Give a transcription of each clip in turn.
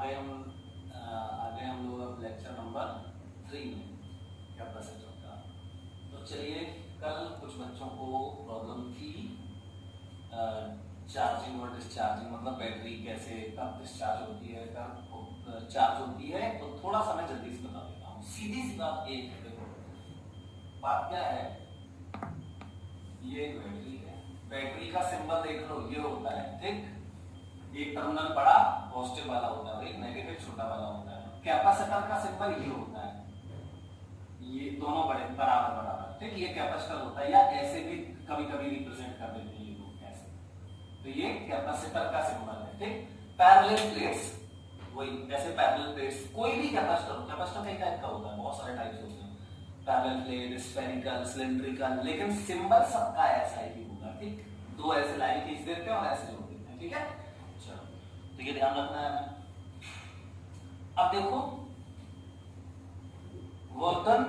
आगे हम लोग अब लेक्चर नंबर 3 में कैपेसिटर का। तो चलिए, कल कुछ बच्चों को प्रॉब्लम थी चार्जिंग और डिस्चार्जिंग, मतलब बैटरी कैसे कब डिस्चार्ज होती है कब चार्ज होती है। तो थोड़ा सा मैं जल्दी से बता देता हूँ। सीधी सी बात एक है, देखो बात क्या है, ये एक बैटरी है, बैटरी का सिंबल देख लो, ये होता है ठीक, एक टर्मिनल बड़ा पॉजिटिव वाला होता है और एक नेगेटिव छोटा वाला होता है। कैपेसिटर का सिंबल ये होता है, ये दोनों बड़े बराबर बराबर ठीक, ये कैपेसिटर होता है, या ऐसे भी कभी कभी रिप्रेजेंट कर देते हैं ये लोग ऐसे। तो ये कैपेसिटर का सिंबल है ठीक। पैरेलल प्लेट्स, वही ऐसे पैरेलल प्लेट्स, कोई भी कैपेसिटर कई टाइप का होता है, बहुत सारे टाइप्स होते हैं, पैरेलल प्लेट, स्फेरिकल, सिलिंड्रिकल, लेकिन सिंबल सबका ऐसा ही होगा ठीक। दो ऐसे लाइन खींच देते हैं और ऐसे जोड़ देते हैं, ठीक है। चलो, तो ये ध्यान रखना है हमें। अब देखो वर्क डन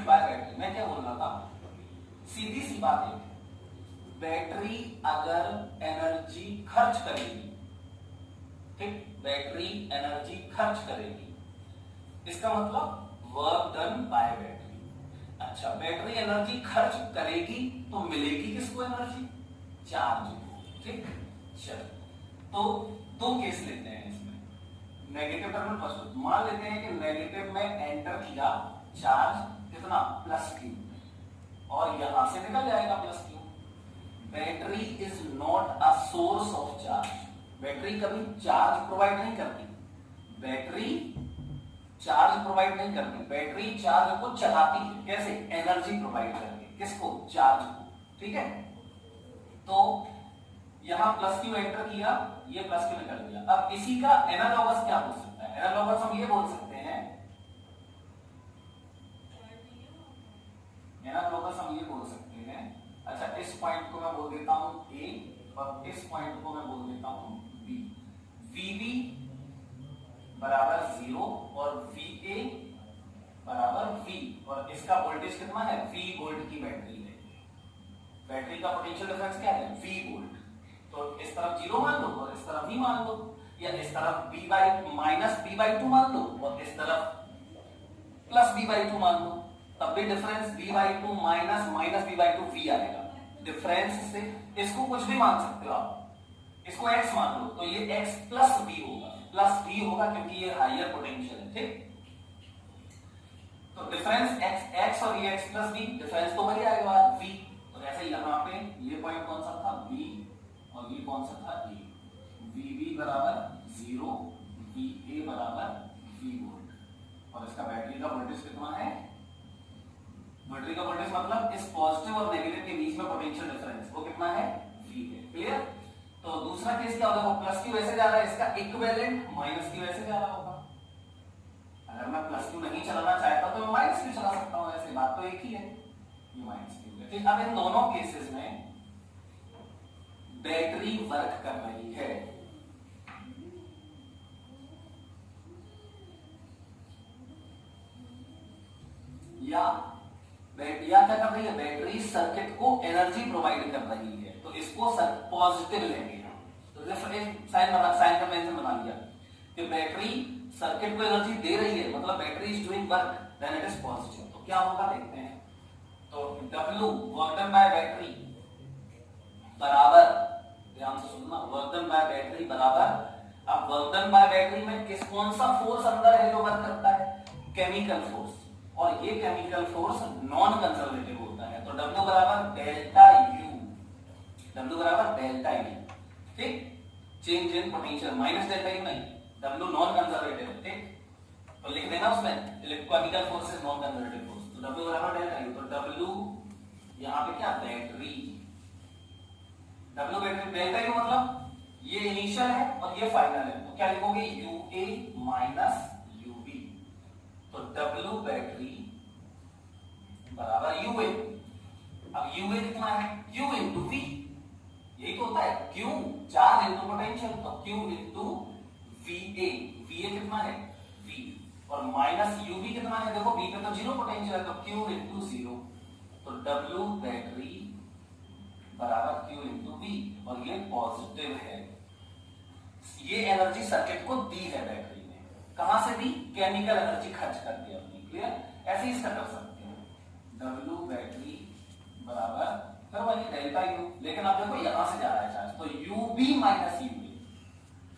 बाय बैटरी, मैं क्या बोल रहा था, सीधी सी बात है, बैटरी अगर एनर्जी खर्च करेगी ठीक, बैटरी एनर्जी खर्च करेगी, इसका मतलब वर्क डन बाय बैटरी। अच्छा, बैटरी एनर्जी खर्च करेगी तो मिलेगी किसको एनर्जी, चार्ज को ठीक। चलो, तो दो केस लेते हैं इसमें, नेगेटिव टर्मिनल फर्स्ट, मान लेते हैं कि नेगेटिव में एंटर किया चार्ज कितना प्लस क्यू, और यहां से निकल जाएगा plus Q. Battery is not a source of charge, battery कभी चार्ज प्रोवाइड नहीं करती, बैटरी चार्ज प्रोवाइड नहीं करती, बैटरी चार्ज को चलाती है, कैसे, एनर्जी प्रोवाइड करके, किसको, चार्ज को, ठीक है। तो यहां प्लस क्यू एंटर किया, ये प्लस क्यू निकल गया। अब इसी का एनालॉगस क्या हो सकता है, एनालॉगस हम ये बोल सकते हैं, एनालॉगस हम ये बोल सकते हैं, अच्छा इस पॉइंट को मैं बोल देता हूं ए और इस पॉइंट को मैं बोल देता हूं बी। वीबी बराबर 0 और वीए बराबर वी, और इसका वोल्टेज कितना है, वी वोल्ट की बैटरी है, बैटरी का पोटेंशियल डिफरेंस क्या है, वी वोल्ट। तो इस तरफ 0 मान लो और इस तरफ v मान लो, या इस तरफ b by minus b by 2 मान लो और इस तरफ प्लस b बाई 2 मान लो, तब भी difference b by 2 minus minus b by 2 v आएगा। डिफरेंस से इसको कुछ भी मान सकते हो आप, इसको x मान लो तो ये x प्लस v होगा, प्लस v होगा क्योंकि ये हायर पोटेंशियल है ठीक। तो डिफरेंस x और ये x प्लस v, डिफरेंस तो वही आएगा v। तो ऐसे ही यहाँ पे ये पॉइंट कौन सा था, v, और ये कौन सा था, a। VB बराबर 0, VA बराबर V वोल्ट, और इसका बैटरी का वोल्टेज कितना है, बैटरी का वोल्टेज मतलब इस पॉजिटिव और नेगेटिव के बीच में पोटेंशियल डिफरेंस, वो कितना है, V है। क्लियर। तो दूसरा केस क्या होगा, प्लस क्यू ऐसे जा रहा है, इसका इक्विवेलेंट माइनस क्यू ऐसे जा रहा होगा। अगर मैं प्लस क्यू नहीं चलाना चाहता तो मैं माइनस क्यू चला सकता हूं, ऐसे बात तो एक ही है, ये माइनस क्यू है ठीक। अब इन दोनों केसेस में बैटरी वर्क कर रही है, या क्या कर रही है, बैटरी सर्किट को एनर्जी प्रोवाइड कर रही है, तो इसको पॉजिटिव लेंगे हम। तो साइन कन्वेंशन बना लिया कि बैटरी सर्किट को एनर्जी दे रही है, मतलब battery is doing work, then it is positive. तो क्या होगा देखते हैं। तो W work done by battery बराबर, ध्यान से सुनना, वर्क डन बाय बैटरी बराबर, अब वर्क डन बाय बैटरी में किस कौन सा फोर्स अंदर है जो वर्क करता है, केमिकल फोर्स, और ये केमिकल फोर्स नॉन कंजर्वेटिव होता है। तो W बराबर डेल्टा U, W बराबर डेल्टा U ठीक, change in potential minus delta U नहीं, W नॉन कंजर्वेटिव ठीक, तो लिख देना उसमें electrochemical force is non conservative force, तो W बराबर डेल्टा U। तो W यहां पे क्या, battery, W battery, delta U मतलब ये इनिशियल है और ये फाइनल है, तो क्या लिखोगे, UA माइनस UB। तो W बैटरी बराबर UA, अब UA कितना है, Q इंटू V, यही तो होता है, Q चार्ज इंटू पोटेंशियल, तो Q इंटू VA, VA कितना है, V, और माइनस UB कितना है, देखो V पे तो 0 पोटेंशियल है, तो Q इंटू 0, तो W बैटरी बराबर Q इंटू V, और ये पॉजिटिव है। ये एनर्जी सर्किट को दी है बैटरी ने, कहां से दी, केमिकल एनर्जी खर्च करके अपनी, क्लियर। ऐसे ही इसका कर सकते हैं, W बैटरी बराबर फिर वही डेल्टा U, लेकिन अब देखो यहां से जा रहा है चार्ज, तो UB माइनस UA,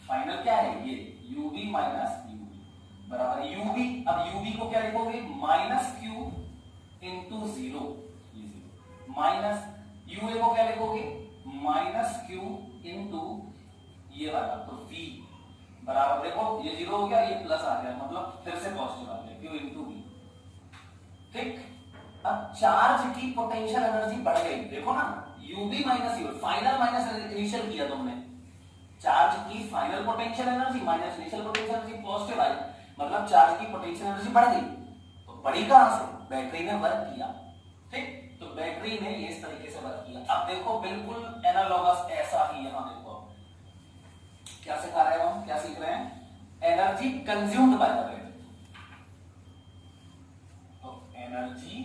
फाइनल क्या है ये UB माइनस UA बराबर UB। अब UB को क्या लिखोगे, minus Q into zero, minus UA को क्या लिखोगे, माइनस Q इंटू ये वाला, तो V बराबर, देखो ये जीरो हो गया, ये प्लस आ गया, मतलब फिर से पॉजिटिव आ गया, Q इंटू V, ठीक। अब चार्ज की पोटेंशियल एनर्जी बढ़ गई, देखो ना, UB minus UA, final minus initial किया तुमने, चार्ज की final potential energy minus initial potential energy positive आई, मतलब चार्ज की पोटेंशियल एनर्जी बढ़ गई, तो बढ़ी कहां से, बैटरी ने वर्क किया, ठीक। तो बैटरी ने ये इस तरीके से वर्क किया। अब देखो बिल्कुल एनालॉगस ऐसा ही, यहां देखो क्या सिखा रहे हैं हम, क्या सीख रहे हैं, energy consumed by the battery, तो एनर्जी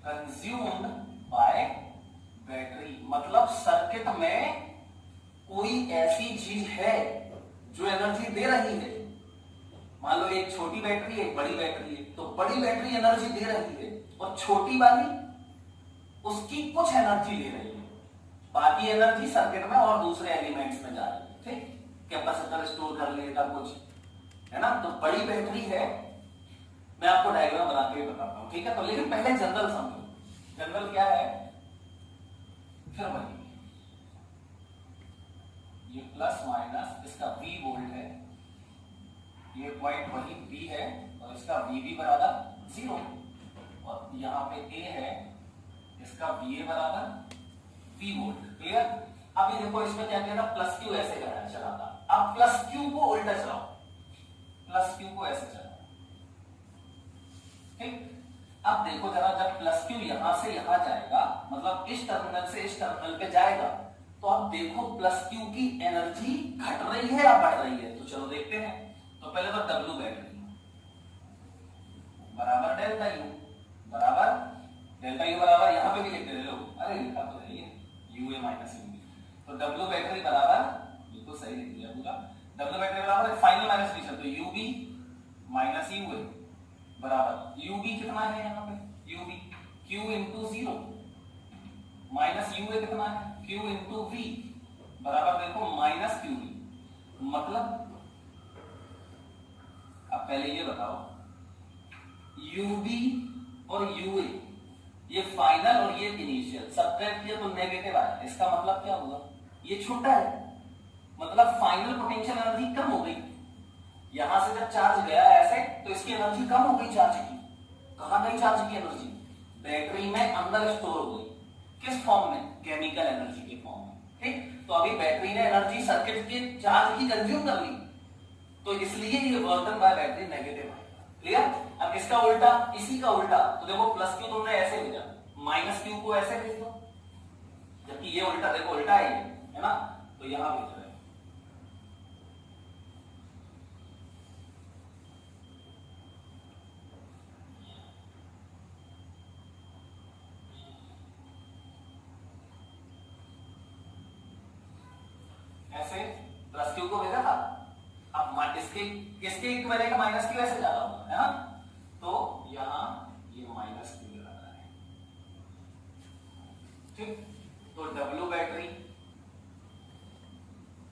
कंज्यूम्ड बाय बैटरी, मतलब सर्किट में कोई ऐसी चीज है जो एनर्जी दे रही है, मान लो एक छोटी बैटरी है, एक बड़ी बैटरी है, तो बड़ी बैटरी एनर्जी दे रही है और छोटी वाली उसकी कुछ एनर्जी ले रही है, बाकी एनर्जी सर्किट में और दूसरे एलिमेंट्स में जा रही है, ठीक। कैपेसिटर स्टोर कर लेगा कुछ, है ना। तो बड़ी बैटरी है, मैं आपको डायग्राम बना के बताता हूं, ठीक है। तो लेकिन पहले जनरल समझो, जनरल क्या है, फिर वही ये प्लस माइनस, इसका V वोल्ट है, ये पॉइंट वही B है, और इसका VB बराबर 0, और यहाँ पे A है, इसका VA बराबर V वोल्ट, क्लियर। अब ये देखो इसमें क्या किया था, प्लस Q ऐसे चला था, अब प्लस Q को उल्टा चलाओ, प्लस Q को ऐसे चलाओ, ठीक। अब देखो जरा, जब प्लस Q यहां से यहां जाएगा, मतलब इस टर्मिनल से इस टर्मिनल पे जाएगा, तो आप देखो प्लस Q की एनर्जी घट रही है या बढ़ रही है, तो चलो देखते हैं। तो पहले तो W बैटरी बराबर डेल्टा U बराबर, डेल्टा U बराबर, यहां पे भी लिख दे लो, अरे लिखा तो है ये UA माइनस UB, तो W बैटरी बराबर, बिल्कुल सही लिख दिया पूरा, W बैटरी बराबर फाइनल माइनस इनिशियल, तो UB माइनस UA बराबर, UB कितना है यहाँ पे, UB Q into 0 minus UA कितना है, Q इंटू V बराबर, देखो माइनस QV, मतलब अब पहले ये बताओ, UB और UA ये फाइनल और ये इनिशियल, सब्ट्रैक्ट किया तो नेगेटिव आया, इसका मतलब क्या हुआ, ये छोटा है, मतलब फाइनल पोटेंशियल एनर्जी कम हो गई, यहां से जब चार्ज गया ऐसे, तो इसकी एनर्जी कम हो गई चार्ज की, कहां गई चार्ज की एनर्जी, बैटरी में अंदर स्टोर हो गई, किस फॉर्म में, केमिकल एनर्जी के फॉर्म में, ठीक। तो अभी बैटरी ने एनर्जी सर्किट के चार्ज की कंज्यूम कर ली, तो इसलिए ये वर्क बाय बैटरी नेगेटिव है, क्लियर। अब इसका उल्टा, इसी का उल्टा, तो देखो प्लस Q तुमने ऐसे भेजा, माइनस Q को ऐसे भेज दो, जबकि ये उल्टा, देखो उल्टा है ना, तो यहां भेज रहे हैं, ऐसे प्लस Q को भेजा था, अब इसके इक्वल का माइनस Q ऐसे जा रहा होगा, है ना, तो यहां ये माइनस Q लगा रहा है, ठीक। तो W बैटरी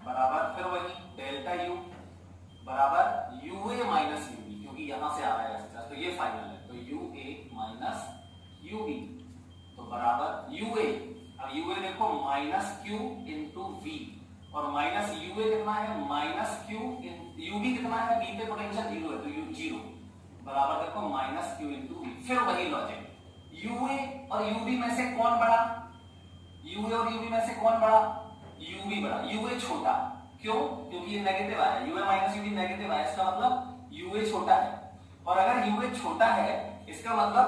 बराबर फिर वही डेल्टा U बराबर UA माइनस UB, क्योंकि यहां से आ रहा है ऐसे, तो ये फाइनल है, तो UA माइनस UB, तो बराबर UA, अब UA देखो माइनस Q इंटू V, और माइनस UA कितना है, माइनस Q, UB कितना है, B पे पोटेंशियल 0 है, तो U 0 बराबर देखो माइनस Q इंटू V, फिर वही लॉजिक, UA और UB में से कौन बड़ा, UA और UB में से कौन बड़ा, UB बड़ा, UA छोटा, क्यों, क्योंकि ये नेगेटिव आया, UA माइनस UB नेगेटिव आया, इसका मतलब UA छोटा है, और अगर UA छोटा है, इसका मतलब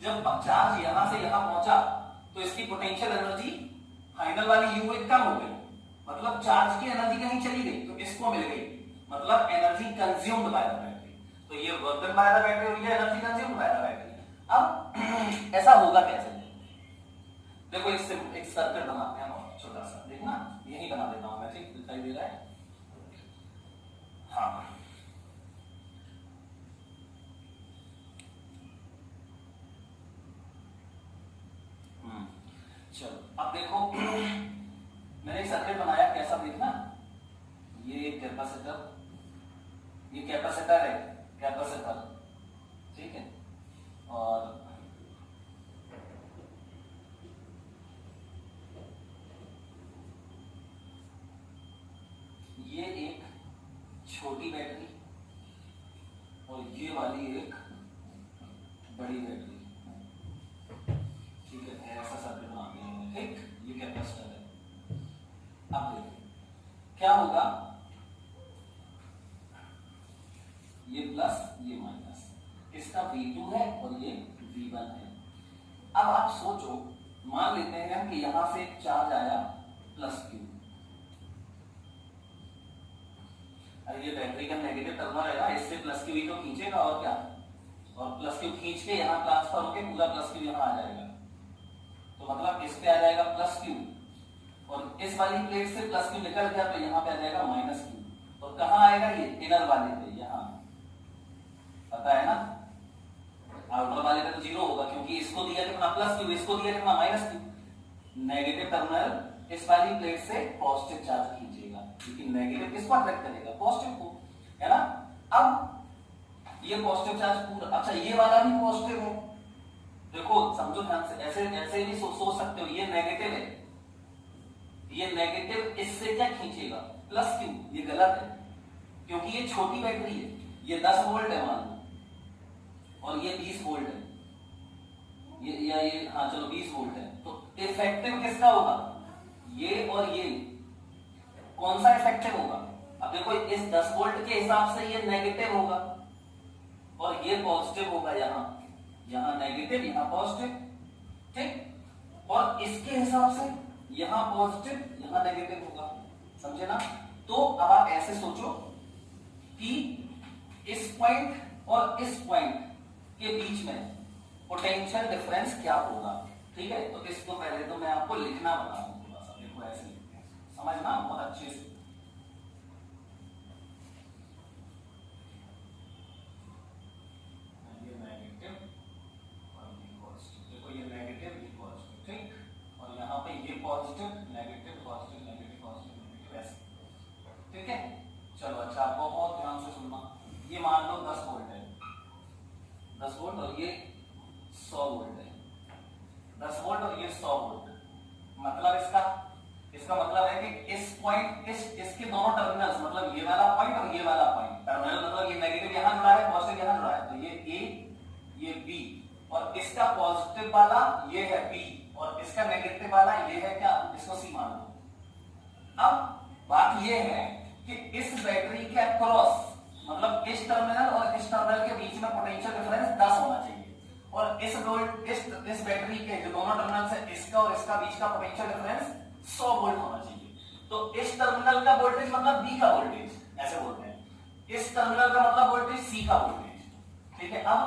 जब चार्ज यहां से यहां पहुंचा, तो इसकी पोटेंशियल एनर्जी फाइनल वाली UA कम हो गई, मतलब चार्ज की एनर्जी कहीं चली गई, तो इसको मिल गई, मतलब energy consumed by the battery, तो ये वर्क बाय द बैटरी और ये energy consumed by the battery. अब ऐसा होगा कैसे, देखो एक सर्किट बनाते हैं छोटा सा, देखना यही बना देता हूं मैं, ठीक दिखाई दे रहा है? हाँ चलो अब देखो मैंने एक सर्किट बनाया, कैसा देखना, ये कैपेसिटर, ये कैपेसिटर है, कैपेसिटर, ठीक है, और ये एक छोटी बैटरी और ये वाली एक बड़ी बैटरी, ठीक है, ऐसा सर्किट बना दिया मैंने, ठीक, ये कैपेसिटर है। अब देखो क्या होगा, ये प्लस ये माइनस, इसका V2 है और ये V1 है। अब आप सोचो, मान लेते हैं कि यहां से एक चार्ज आया प्लस Q, अरे ये बैटरी का नेगेटिव टर्मिनल है ना, इससे प्लस Q तो खींचेगा और क्या, और प्लस Q खींच के यहाँ ट्रांसफर होके पूरा प्लस Q यहाँ आ जाएगा, तो मतलब इस पे आ जाएगा प्लस Q, और इस वाली प्लेट से प्लस Q निकल गया तो यहाँ पे आ जाएगा माइनस Q, और कहाँ आएगा ये इनर वाले पे, यहाँ पता है ना, आउटर वाले पे तो जीरो होगा क्योंकि इसको दिया कितना प्लस Q, इसको दिया कितना माइनस Q, नेगेटिव टर्मिनल इस वाली प्लेट से पॉजिटिव चार्ज खींचेगा, लेकिन नेगेटिव किसको अट्रैक्ट करेगा, पॉजिटिव को, है ना। अब ये पॉजिटिव चार्ज पूरा, अच्छा ये वाला भी पॉजिटिव है, देखो समझो ध्यान से, ऐसे ऐसे भी सोच सकते हो, ये नेगेटिव है, ये नेगेटिव इससे क्या खींचेगा प्लस Q, ये गलत है क्योंकि ये छोटी बैटरी है, ये 10 वोल्ट है मान लो और ये 20 वोल्ट है, ये हाँ चलो 20 वोल्ट है, तो इफेक्टिव किसका होगा, ये और ये, कौन सा इफेक्टिव होगा, अब देखो इस 10 वोल्ट के हिसाब से ये नेगेटिव होगा और ये पॉजिटिव होगा, यहाँ नेगेटिव यहाँ पॉजिटिव, ठीक, और इसके हिसाब से यहाँ पॉजिटिव यहाँ नेगेटिव होगा, समझे ना। तो अब आप ऐसे सोचो कि इस पॉइंट और इस पॉइंट के बीच में पोटेंशियल डिफरेंस क्या होगा, ठीक है, तो इसको पहले तो मैं आपको लिखना बताऊं थोड़ा सा, देखो ऐसे लिखते हैं, समझना बहुत अच्छे से, ये नेगेटिव और ये पॉजिटिव, देखो ये नेगेटिव ये पॉजिटिव, ठीक, और यहाँ पे ये positive negative positive negative positive negative, ऐसे, ठीक है। चलो अच्छा आपको बहुत ध्यान से सुनना, ये मान लो 10 वोल्ट है, 10 वोल्ट और ये 100 वोल्ट है, 10 वोल्ट और ये 100 वोल्ट, मतलब इसका मतलब है कि इस पॉइंट इसके दोनों टर्मिनल्स, मतलब ये वाला पॉइंट और ये वाला पॉइंट, टर्मिनल मतलब ये नेगेटिव यहां जुड़ा है पॉजिटिव यहां जुड़ा है, तो ये A ये B, और इसका पॉजिटिव वाला ये है B और इसका नेगेटिव वाला ये है क्या, इसको C मान लो। अब बात ये है कि इस बैटरी के अक्रॉस, मतलब इस टर्मिनल और इस टर्मिनल के बीच में पोटेंशियल डिफरेंस 10 होना चाहिए, और इस बैटरी के जो दोनों टर्मिनल है इसका और इसका बीच का पोटेंशियल डिफरेंस 100 वोल्ट होना चाहिए। तो इस टर्मिनल का वोल्टेज मतलब B का वोल्टेज, ऐसे बोलते हैं, इस टर्मिनल का मतलब वोल्टेज C का वोल्टेज, ठीक है। अब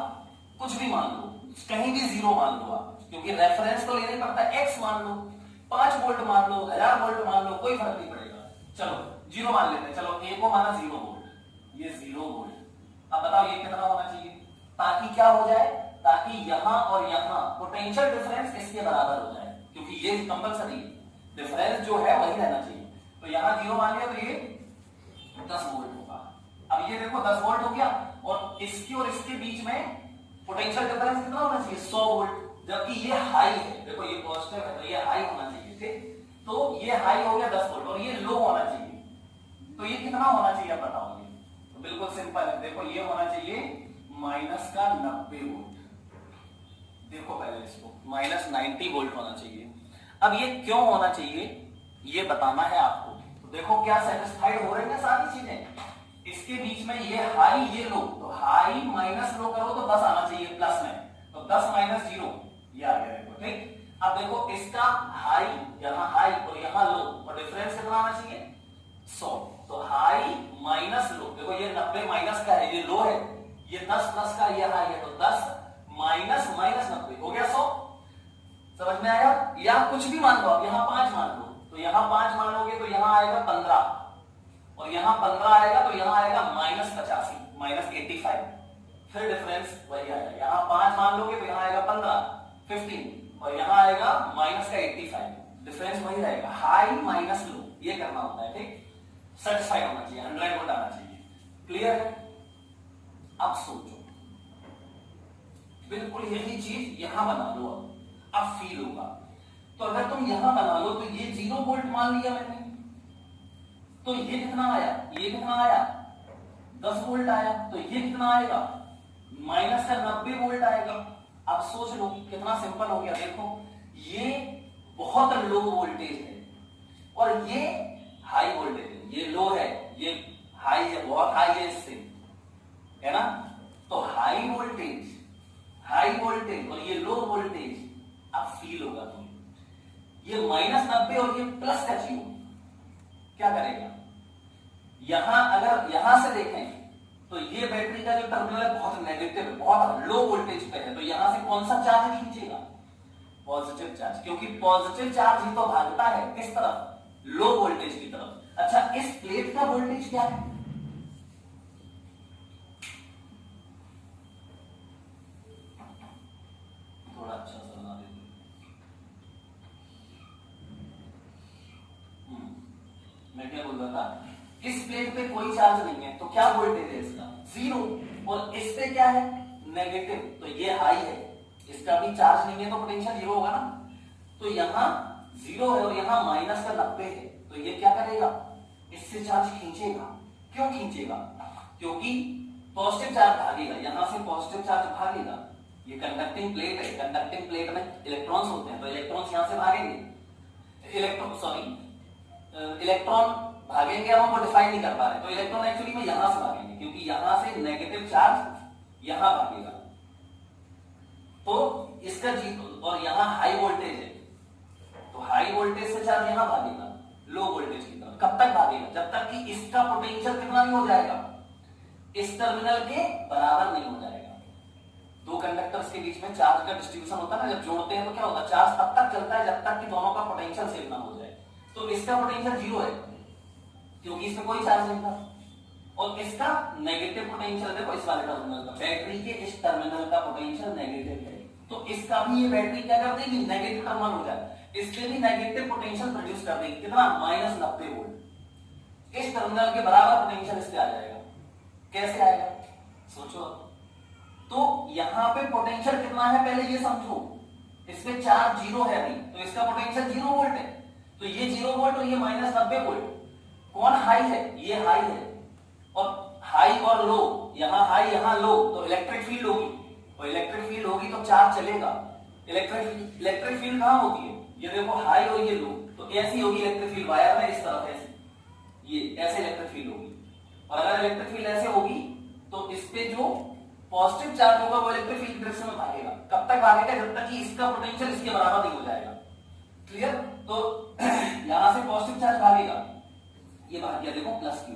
कुछ भी मान लो, कहीं भी 0 मान लो आप, क्योंकि रेफरेंस तो लेना पड़ता है, X मान लो, 5 वोल्ट मान लो, 1000 वोल्ट मान लो, कोई फर्क नहीं पड़ेगा, चलो 0 मान लेते हैं, चलो A को माना 0 वोल्ट, ये 0 वोल्ट। अब बताओ ये कितना होना चाहिए, ताकि क्या हो जाए, ताकि यहां और यहां पोटेंशियल डिफरेंस इसके बराबर हो जाए, क्योंकि ये कंपलसरी डिफरेंस जो है वही रहना चाहिए, तो यहां 0 मान लिया तो ये 10 वोल्ट होगा। अब ये देखो 10 वोल्ट हो गया, और इसके और इसके बीच में पोटेंशियल डिफरेंस कितना होना चाहिए, 100 वोल्ट, जबकि ये हाई है, देखो ये पॉजिटिव है तो ये हाई होना चाहिए, ठीक, तो ये हाई हो गया 10 वोल्ट और ये लो होना चाहिए, तो ये कितना होना चाहिए बताओ, ये तो बिल्कुल सिंपल है, देखो ये होना चाहिए माइनस का 90 वोल्ट, देखो पहले इसको माइनस 90 वोल्ट होना चाहिए। अब ये क्यों होना चाहिए ये बताना है आपको, तो देखो क्या सेटिस्फाइड हो रही है सारी चीजें, इसके बीच में ये हाई ये लो, तो हाई माइनस लो करो तो 10 आना चाहिए प्लस में, तो 10 माइनस 0 ये आ गया, देखो ठीक। अब देखो इसका हाई यहाँ हाई और यहाँ लो, और डिफरेंस कितना आना चाहिए 100, तो हाई माइनस लो, देखो ये 90 माइनस का है, ये लो है, ये 10 प्लस का ये हाई है, तो 10 माइनस माइनस 90 हो गया 100, समझ में आया। या कुछ भी मान लो आप, यहाँ 5 मान लो तो यहाँ 5 मानोगे तो यहाँ आएगा 15 और यहाँ 15 आएगा तो यहाँ आएगा -85 -85। फिर डिफरेंस वही आएगा, यहाँ 5 मान लोगे तो यहाँ आएगा 15 और यहाँ आएगा -85। डिफरेंस वही रहेगा, हाई माइनस लो, ये करना होता है। ठीक, सेटिस्फाइड होना चाहिए, 100 वोल्ट आना चाहिए। क्लियर है? अब सोचो, बिल्कुल यही चीज यहां बना लो, अब फील होगा। तो अगर तुम यहां बना लो तो ये 0 वोल्ट मान लिया मैंने, तो ये कितना आया, ये कितना आया 10 वोल्ट आया, तो ये कितना आएगा -90 वोल्ट आएगा। अब सोच लो कितना सिंपल हो गया। देखो ये बहुत लो वोल्टेज है और ये हाई वोल्टेज है, ये लो है, ये हाई है, बहुत हाई है इससे, है ना। तो हाई वोल्टेज और ये लो वोल्टेज अब फील होगा तुम्हें। ये -90 और ये प्लस का 0 क्या करेगा, यहां अगर यहां से देखें तो ये बैटरी का जो टर्मिनल है बहुत नेगेटिव है, बहुत लो वोल्टेज पे है, तो यहां से कौन सा चार्ज खींचेगा, पॉजिटिव चार्ज, क्योंकि पॉजिटिव चार्ज ही तो भागता है किस तरफ, लो वोल्टेज की तरफ। अच्छा, इस प्लेट का वोल्टेज क्या है, थोड़ा अच्छा सा बना देते मैं क्या बोल रहा था, इस प्लेट पे कोई चार्ज नहीं है तो क्या वोल्टेज है इसका 0 और इस पे क्या है नेगेटिव, तो ये हाई है, इसका भी चार्ज नहीं है तो पोटेंशियल 0 होगा ना। तो यहाँ 0 है और यहाँ -90 है, तो ये क्या करेगा, इससे चार्ज खींचेगा। क्यों खींचेगा, क्योंकि पॉजिटिव चार्ज भागेगा, यहां से पॉजिटिव चार्ज भागेगा। ये कंडक्टिंग प्लेट है, कंडक्टिंग प्लेट में इलेक्ट्रॉन्स होते हैं, तो इलेक्ट्रॉन्स यहां से भागेंगे, इलेक्ट्रॉन भागेंगे, हम वो डिफाइन नहीं कर पा रहे, तो इलेक्ट्रॉन एक्चुअली में यहां से भागेंगे, क्योंकि यहां से नेगेटिव चार्ज यहां भागेगा, तो इसका और यहां हाई वोल्टेज है, तो हाई वोल्टेज से चार्ज यहां भागेगा लो वोल्टेज की तरफ। कब तक भागेगा, जब तक कि इसका पोटेंशियल कितना नहीं हो जाएगा, इस टर्मिनल के बराबर नहीं हो जाएगा। दो कंडक्टर्स के बीच में चार्ज का डिस्ट्रीब्यूशन होता है ना, जब जोड़ते हैं तो क्या होता है, चार्ज तब तक चलता है जब तक कि दोनों का पोटेंशियल सेम ना हो जाए। तो इसका पोटेंशियल 0 है क्योंकि इसमें कोई चार्ज नहीं था, और इसका नेगेटिव पोटेंशियल देखो इस वाले टर्मिनल का, बैटरी के इस टर्मिनल का पोटेंशियल नेगेटिव है, तो इसका भी ये बैटरी क्या कर देगी, नेगेटिव टर्मिनल हो जाए, इसके भी नेगेटिव पोटेंशियल प्रोड्यूस कर देगी, कितना -90 वोल्ट। इस टर्मिनल के बराबर पोटेंशियल इससे आ जाएगा। कैसे आएगा सोचो। तो यहां पे पोटेंशियल कितना है पहले ये समझो, इसमें चार्ज 0 है अभी, तो इसका पोटेंशियल 0 वोल्ट है, तो ये 0 वोल्ट और ये -90 वोल्ट, कौन हाई है, ये हाई है, और हाई और लो, यहां हाई यहां लो, तो इलेक्ट्रिक फील्ड होगी, और इलेक्ट्रिक फील्ड होगी तो चार्ज चलेगा। इलेक्ट्रिक फील्ड कहां होती है, ये देखो हाई और ये लो, तो ऐसी होगी इलेक्ट्रिक फील्ड वायर में इस तरफ, ऐसे ये ऐसे इलेक्ट्रिक फील्ड होगी, और अगर इलेक्ट्रिक फील्ड ऐसे होगी तो इस पे जो पॉजिटिव चार्ज होगा वो इलेक्ट्रिक फील्ड डायरेक्शन में भागेगा। कब तक भागेगा, जब तक कि इसका पोटेंशियल इसके बराबर नहीं हो जाएगा। क्लियर। तो यहां से पॉजिटिव चार्ज भागेगा, ये भाग गया देखो +q,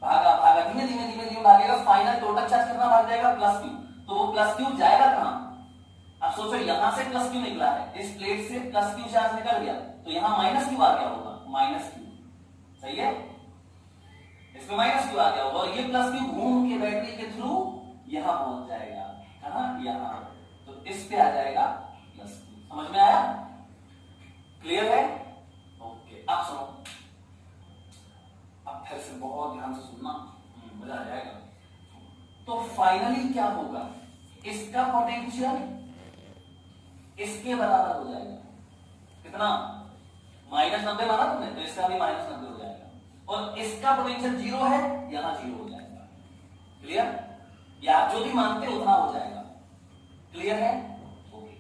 भागा भागा धीमे धीमे धीमे धीमे भागेगा, फाइनल टोटल चार्ज कितना भाग जाएगा +q, तो वो +q जाएगा कहां, अब सोचो यहां से +q निकला है, इस प्लेट से +q चार्ज निकल गया, तो यहां -q आ गया होगा, -q सही है, इसमें -q आ गया होगा, और ये +q घूम के बैटरी के थ्रू यहां पहुंच जाएगा, कहां, यहां, तो इस पे आ जाएगा +q। समझ में आया, क्लियर है, ओके। अब सुनो, अब फिर से बहुत ध्यान से सुनना, मजा आ जाएगा। तो फाइनली क्या होगा, इसका पोटेंशियल इसके बराबर हो जाएगा, कितना, -90 माना तुमने, तो इसका भी -90 हो जाएगा, और इसका पोटेंशियल 0 है, यहां 0 हो जाएगा। क्लियर, या आप जो भी मानते हो उतना हो जाएगा। क्लियर है, ओके।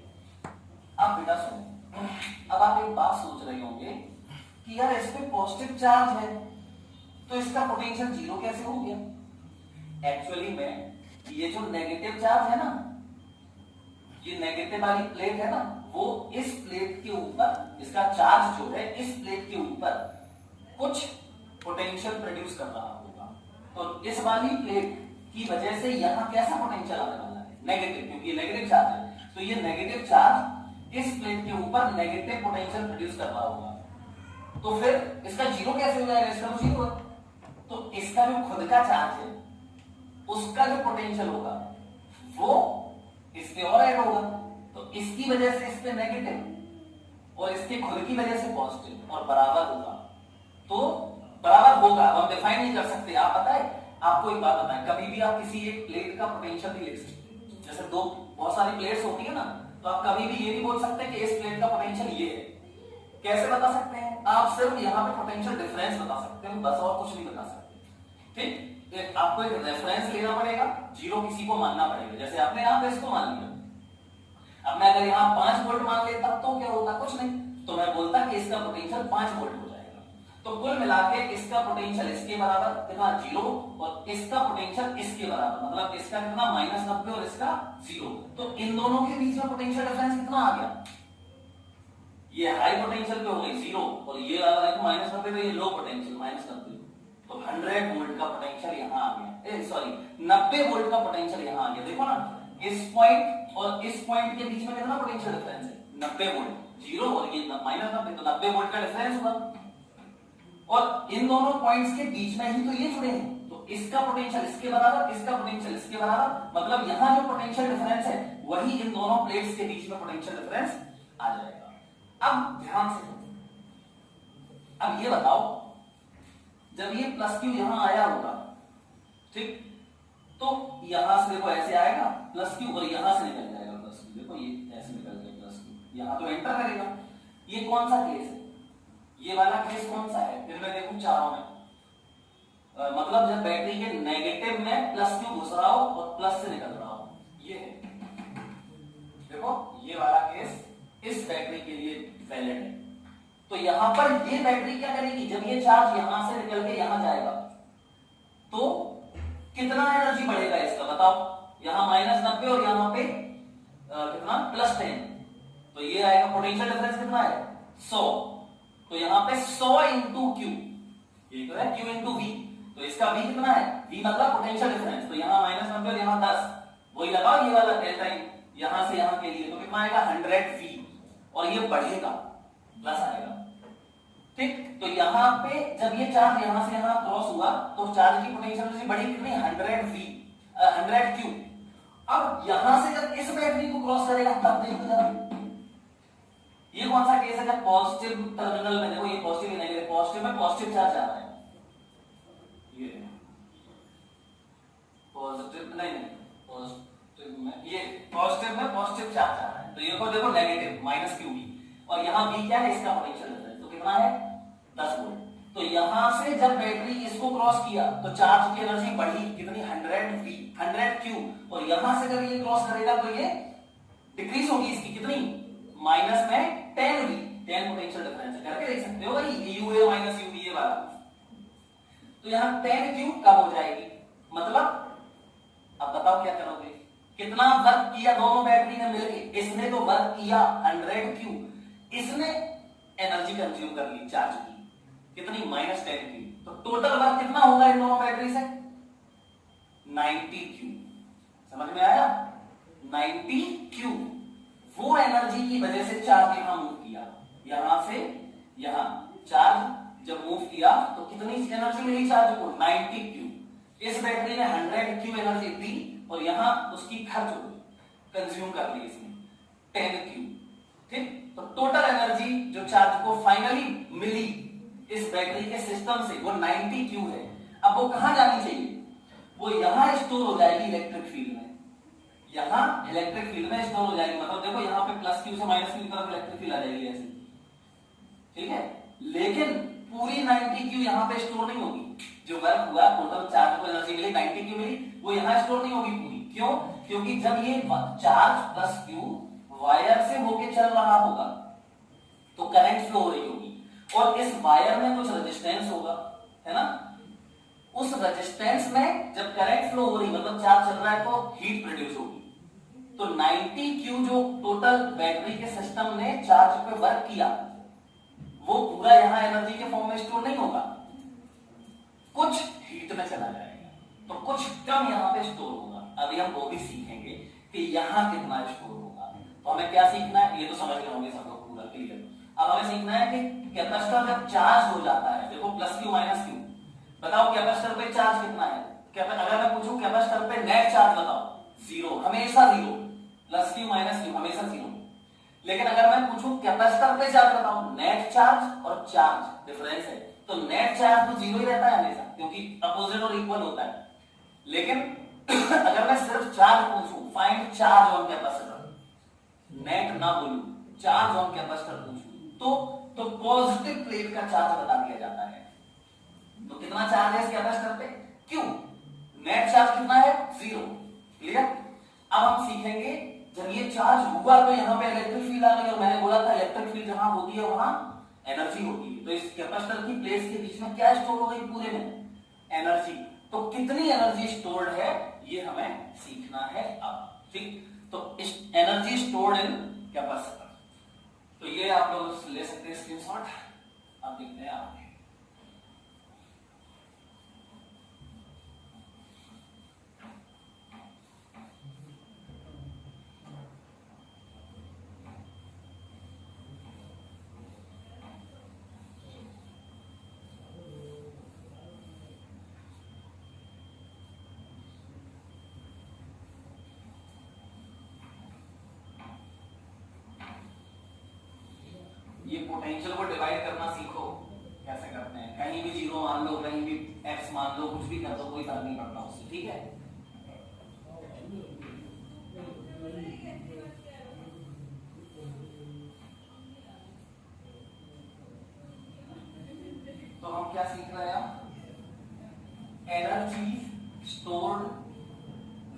अब बेटा सुनो, अब आप एक बात सोच रहे होंगे कि यार इस पे पॉजिटिव चार्ज है तो इसका पोटेंशियल 0 कैसे हो गया। एक्चुअली में ये जो नेगेटिव चार्ज है ना, ये नेगेटिव वाली प्लेट है ना, वो इस प्लेट के ऊपर, इसका चार्ज जो है इस प्लेट के ऊपर कुछ पोटेंशियल प्रोड्यूस कर रहा होगा, तो इस वाली प्लेट की वजह से यहां कैसा पोटेंशियल आने वाला है, नेगेटिव, क्योंकि नेगेटिव चार्ज है, तो ये नेगेटिव चार्ज इस प्लेट के ऊपर नेगेटिव पोटेंशियल प्रोड्यूस कर रहा होगा। तो फिर इसका जीरो कैसे हो जाएगा, इसका तो जीरो है। तो इसका जो खुद का चार्ज है उसका जो पोटेंशियल होगा वो इस पे और ऐड होगा, तो इसकी वजह से इस पे नेगेटिव और इसके खुद की वजह से पॉजिटिव और बराबर होगा। तो बराबर होगा हम डिफाइन नहीं कर सकते। आप पता है आपको एक बात बताएं, कभी भी आप किसी एक प्लेट का पोटेंशियल नहीं लिख सकते। जैसे दो बहुत सारी प्लेट्स होती है ना, तो आप कभी भी ये नहीं बोल सकते कि इस प्लेट का पोटेंशियल ये है। कैसे बता सकते हैं, आप सिर्फ यहाँ पे पोटेंशियल डिफरेंस बता सकते हैं, बस और कुछ नहीं बता सकते। ठीक, आपको एक रेफरेंस लेना पड़ेगा, जीरो किसी को मानना पड़ेगा। जैसे आपने यहाँ पे इसको मान लिया, अब मैं अगर यहाँ 5 वोल्ट मान लेता तो क्या होता, कुछ नहीं, तो मैं बोलता कि इसका पोटेंशियल 5 वोल्ट हो जाएगा। तो कुल मिला के इसका पोटेंशियल इसके बराबर कितना, जीरो, और इसका पोटेंशियल इसके बराबर, मतलब इसका कितना -90 और इसका 0। तो इन दोनों के बीच में पोटेंशियल डिफरेंस कितना आ गया, ये हाई पोटेंशियल पे हो गई 0 और ये वाला है -90, तो ये लो पोटेंशियल -90। तो 100 वोल्ट का पोटेंशियल यहाँ आ गया, सॉरी 90 वोल्ट का पोटेंशियल यहाँ आ गया। देखो ना, इस पॉइंट और इस पॉइंट के बीच में कितना पोटेंशियल डिफरेंस है, 90 वोल्ट, 0 और ये -90, तो 90 वोल्ट का डिफरेंस हुआ। और इन दोनों पॉइंट्स के बीच में ही तो ये जुड़े हैं, तो इसका पोटेंशियल इसके बराबर, इसका पोटेंशियल इसके बराबर, मतलब यहाँ जो पोटेंशियल डिफरेंस है वही इन दोनों प्लेट्स के बीच में पोटेंशियल डिफरेंस आ जाएगा। अब ध्यान से, अब ये बताओ, जब ये प्लस क्यू यहां आया होगा, ठीक, तो यहां से देखो ऐसे आएगा प्लस क्यू और यहां से निकल जाएगा प्लस क्यू। देखो ये ऐसे निकल जाएगा प्लस क्यू, यहां तो एंटर करेगा। ये कौन सा केस है, ये वाला केस कौन सा है, फिर मैं देखूं चारों में, मतलब जब बैटरी के नेगेटिव में प्लस क्यू घुस रहा हो और प्लस से निकल रहा हो, ये है। देखो ये वाला केस इस बैटरी के लिए वैलिड है। तो यहां पर ये बैटरी क्या करेगी, जब ये चार्ज यहां से निकल के यहां जाएगा तो कितना एनर्जी बढ़ेगा इसका, बताओ। यहां -90 और यहां पे कितना +10, तो ये आएगा पोटेंशियल डिफरेंस कितना है 100। तो यहां पे 100 इंटू क्यू, ये तो है Q इंटू V, तो इसका V कितना है, V मतलब पोटेंशियल डिफरेंस। तो यहां -90 और यहां 10, वही लगाओ ये वाला डेल्टा यहां से यहां के लिए, तो कितना आएगा 100V, और ये बढ़ेगा प्लस आएगा। ठीक, तो यहां पे जब ये चार्ज यहां से यहां क्रॉस हुआ तो चार्ज की पोटेंशियल एनर्जी बढ़ी कितनी, 100Q। अब यहां से जब इस बैटरी को क्रॉस करेगा तब देखो जरा, ये कौन सा केस है, जब पॉजिटिव टर्मिनल में, देखो ये पॉजिटिव नेगेटिव, पॉजिटिव में पॉजिटिव चार्ज आ रहा है, ये पॉजिटिव नहीं पॉजिटिव में, ये पॉजिटिव में पॉजिटिव चार्ज आ रहा है, तो ये को देखो नेगेटिव -QV, और यहां V क्या है, इसका पोटेंशियल डिफरेंस, तो कितना है 10 वोल्ट। तो यहां से जब बैटरी इसको क्रॉस किया तो चार्ज की एनर्जी बढ़ी कितनी, 100V 100Q, और यहां से जब ये क्रॉस करेगा तो ये डिक्रीज होगी इसकी कितनी, माइनस में 10V, 10 पोटेंशियल डिफरेंस है, करके देख सकते हो भाई, UA UV ये वाला। तो यहां 10Q कब हो जाएगी, मतलब अब बताओ क्या करोगे, कितना वर्क किया दोनों बैटरी ने मिलकर, इसने तो वर्क किया 100Q, इसने एनर्जी कंज्यूम कर ली चार्ज की कितनी, -10Q, तो टोटल वर्क कितना होगा इन दोनों बैटरी से, 90Q। समझ में आया, 90Q, वो एनर्जी की वजह से चार्ज यहां मूव किया, यहां से यहां चार्ज जब मूव किया तो कितनी एनर्जी मिली चार्ज को, 90Q। इस बैटरी ने 100Q एनर्जी दी और यहां उसकी खर्च हो गई, कंज्यूम कर ली इसने 10Q। ठीक, तो टोटल एनर्जी जो चार्ज को फाइनली मिली इस बैटरी के सिस्टम से वो 90Q है। अब वो कहां जानी चाहिए, वो यहां स्टोर हो जाएगी इलेक्ट्रिक फील्ड में, यहां इलेक्ट्रिक फील्ड में स्टोर हो जाएगी, मतलब देखो यहां पे +Q से -Q की तरफ इलेक्ट्रिक फील्ड आ जाएगी ऐसे, ठीक है। लेकिन पूरी 90Q यहां पे स्टोर नहीं होगी, जो वर्क हुआ टोटल चार्ज को एनर्जी मिली 90Q मिली, वो यहां स्टोर नहीं होगी पूरी। क्यों, क्योंकि जब ये चार्ज +Q वायर से होके चल रहा होगा तो करंट फ्लो हो रही होगी, और इस वायर में कुछ रेजिस्टेंस होगा, है ना, उस रेजिस्टेंस में जब करंट फ्लो हो रही, मतलब चार्ज चल रहा है, तो हीट प्रोड्यूस होगी। तो 90Q जो टोटल बैटरी के सिस्टम ने चार्ज पे वर्क किया वो पूरा यहां एनर्जी के फॉर्म में स्टोर नहीं होगा, कुछ हीट में चला जाएगा, तो कुछ कम यहां पे स्टोर होगा। अभी हम वो भी सीखेंगे कि यहां कितना स्टोर होगा। तो हमें क्या सीखना है, ये तो समझ गए होंगे सब लोग पूरा क्लियर। अब हमें सीखना है कि कैपेसिटर जब चार्ज हो जाता है, देखो प्लस क्यू माइनस क्यू, बताओ कैपेसिटर पे चार्ज कितना है? अगर मैं पूछूं कैपेसिटर पे नेट चार्ज बताओ, जीरो, हमेशा zero, plus Q minus Q हमेशा जीरो। लेकिन अगर मैं पूछूं कैपेसिटर पे चार्ज बताओ, नेट चार्ज और चार्ज डिफरेंस है, तो नेट चार्ज तो जीरो ही रहता है हमेशा, क्योंकि अपोजिट और इक्वल होता है। लेकिन अगर मैं सिर्फ चार्ज पूछूं, find charge on capacitor, net ना बोलूं, चार्ज ऑन कैपेसिटर पूछूं, तो पॉजिटिव प्लेट का चार्ज बता दिया जाता है। तो कितना चार्ज है इस कैपेसिटर पे? क्यू। नेट चार्ज कितना है? जीरो। क्लियर? अब हम सीखेंगे जब ये चार्ज हुआ तो यहां पे इलेक्ट्रिक फील्ड आ गई, और मैंने बोला था इलेक्ट्रिक फील्ड जहां होती है वहां एनर्जी होती है। तो इस कैपेसिटर की प्लेट्स के बीच में क्या स्टोर हो गई? पूरे में एनर्जी। तो कितनी एनर्जी स्टोर्ड है ये हमें सीखना है अब। ठीक, तो एनर्जी स्टोर्ड इन कैपेसिटर, तो ये आप लोग ले सकते हैं स्क्रीनशॉट। अब देखते हैं आगे। ये पोटेंशियल को डिवाइड करना सीखो, कैसे करते हैं। कहीं भी जीरो मान लो, कहीं भी एक्स मान लो, कुछ भी कर दो, कोई फर्क नहीं पड़ता उससे। ठीक है, तो हम क्या सीख रहे हैं? Energy stored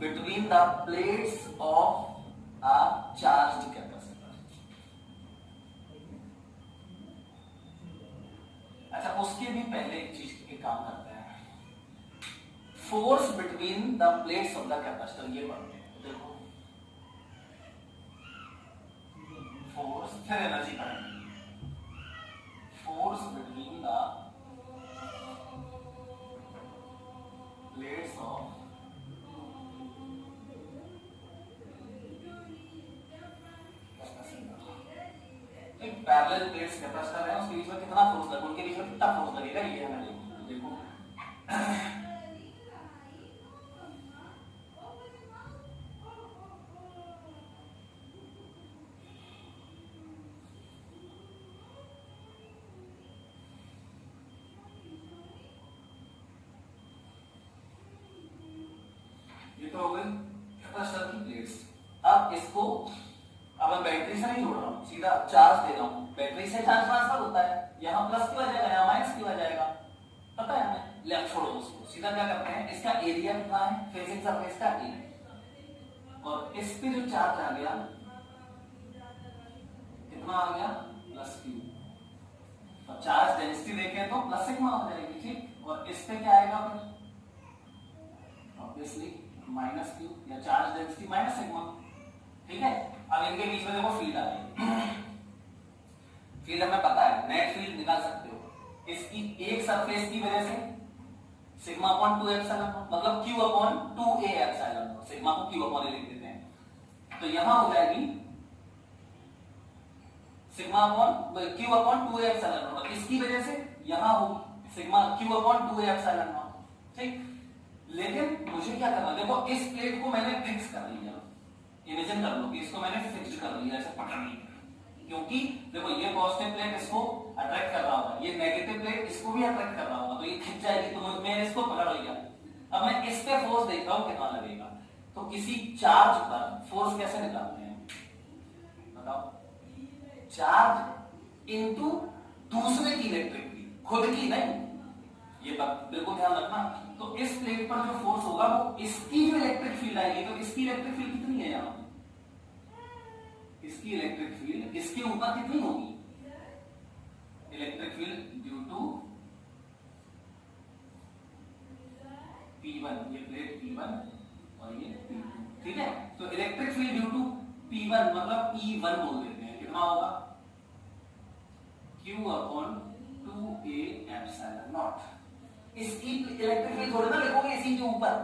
between the plates of a charged capacitor. अच्छा, उसके भी पहले एक चीज के काम करते हैं, force between the plates of the capacitor, ये पढ़ते हैं। देखो फोर्स, फिर एनर्जी पढ़ेंगे। Force between the plates of parallel plates capacitor है, उसके बीच में कितना फोर्स लगेगा, उनके बीच में कितना फोर्स लगेगा, ये हमें देखो। ये तो हो गई कैपेसिटर की प्लेट्स। अब इसको, अब मैं बैटरी से नहीं जोड़ रहा हूं, सीधा चार्ज दे रहा हूं। बैटरी से चार्ज ट्रांसफर होता है, यहां प्लस की वजह यहां माइनस की वजह जाएगा, पता है हमें। लेफ्ट छोड़ो उसको, सीधा क्या करते हैं, इसका एरिया कितना है, फेसिंग सरफेस का ए, और इस पे जो चार्ज आ गया कितना आ गया? Plus Q. तो चार्ज डेंसिटी देखें तो प्लस सिग्मा हो जाएगी। ठीक, और इस पे क्या आएगा फिर? ऑब्वियसली माइनस क्यू, या चार्ज डेंसिटी माइनस सिग्मा। ठीक है, अब इनके बीच में देखो फील्ड आ गई। फील्ड हमें पता है, नेट फील्ड निकाल सकते हो। इसकी एक सरफेस की वजह से सिग्मा अपॉन 2 एप्सिलॉन, मतलब q upon 2a epsilon, sigma को q अपॉन a लिख देते हैं। तो यहां हो जाएगी sigma upon q upon 2a epsilon, इसकी वजह से यहां होगी sigma q upon 2a epsilon. ठीक, लेकिन मुझे क्या करना, देखो इस प्लेट को मैंने फिक्स कर लिया, इमेजिन कर लो कि इसको मैंने फिक्स कर लिया, ऐसे पकड़ लिया, क्योंकि देखो ये पॉजिटिव प्लेट इसको अट्रैक्ट कर रहा होगा, ये नेगेटिव प्लेट इसको भी अट्रैक्ट कर रहा होगा, तो ये खिंच जाएगी। तो मैंने इसको पकड़ लिया। अब मैं इस पे फोर्स देख रहा हूं कितना लगेगा। तो किसी चार्ज पर फोर्स कैसे निकालते हैं बताओ? चार्ज इनटू दूसरे की इलेक्ट्रिक फील्ड, खुद की नहीं, ये बात बिल्कुल ध्यान रखना। तो इस प्लेट पर जो फोर्स होगा वो इसकी जो इलेक्ट्रिक फील्ड आएगी, तो इसकी इलेक्ट्रिक फील्ड कितनी है यहां? इसकी इलेक्ट्रिक फील्ड इसके ऊपर कितनी होगी? Electric field due to P1, ये प्लेट P1 और ये P2। ठीक है, तो electric field due to P1 मतलब E1 बोल देते हैं, कितना होगा? Q upon 2a epsilon not. इसकी इलेक्ट्रिक फील्ड थोड़ी ना लिखोगे इसी के ऊपर,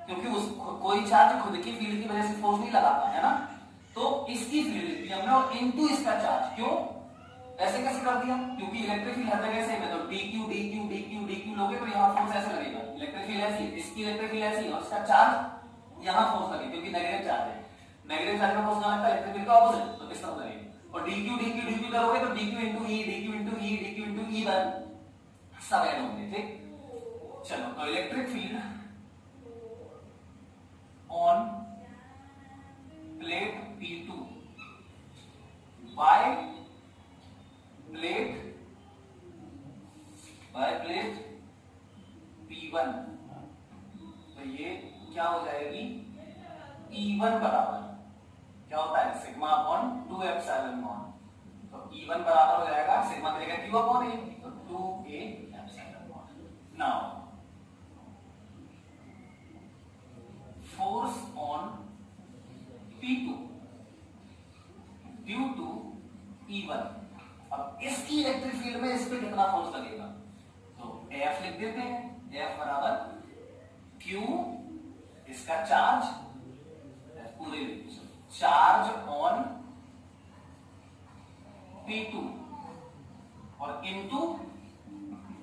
क्योंकि उस कोई चार्ज खुद की फील्ड की वजह से फोर्स नहीं लगाता है ना, तो इसकी फील्ड लिख दी हमने, और इनटू इसका चार्ज। क्यों? ऐसे कैसे कर दिया? क्योंकि इलेक्ट्रिक फील्ड हर जगह सेम है, तो dq dq dq dq लोगे तो यहाँ फोर्स ऐसे लगेगा। इलेक्ट्रिक फील्ड ऐसी है, इसकी इलेक्ट्रिक फील्ड ऐसी है और इसका चार्ज यहाँ फोर्स लगेगा क्योंकि नेगेटिव चार्ज है। नेगेटिव चार्ज का फोर्स कहाँ लगता है? इलेक्ट्रिक फील्ड का ऑपोजिट, तो किस तरफ लगेगा। और dq dq dq करोगे तो dq into e dq into e dq into e बन सब ऐड होंगे। ठीक, चलो तो electric field on plate P2 by plate P1, तो ये क्या हो जाएगी? E1 बराबर क्या होता है? Sigma upon 2 epsilon not. तो E1 बराबर हो जाएगा सिग्मा की जगह Q अपॉन A, तो 2A epsilon naught. Now force on P2 due to E1। अब इसकी इलेक्ट्रिक फील्ड में इस पे कितना फोर्स लगेगा? तो F लिख देते हैं, F बराबर Q इसका चार्ज पूरे चार्ज ऑन P2 और इनटू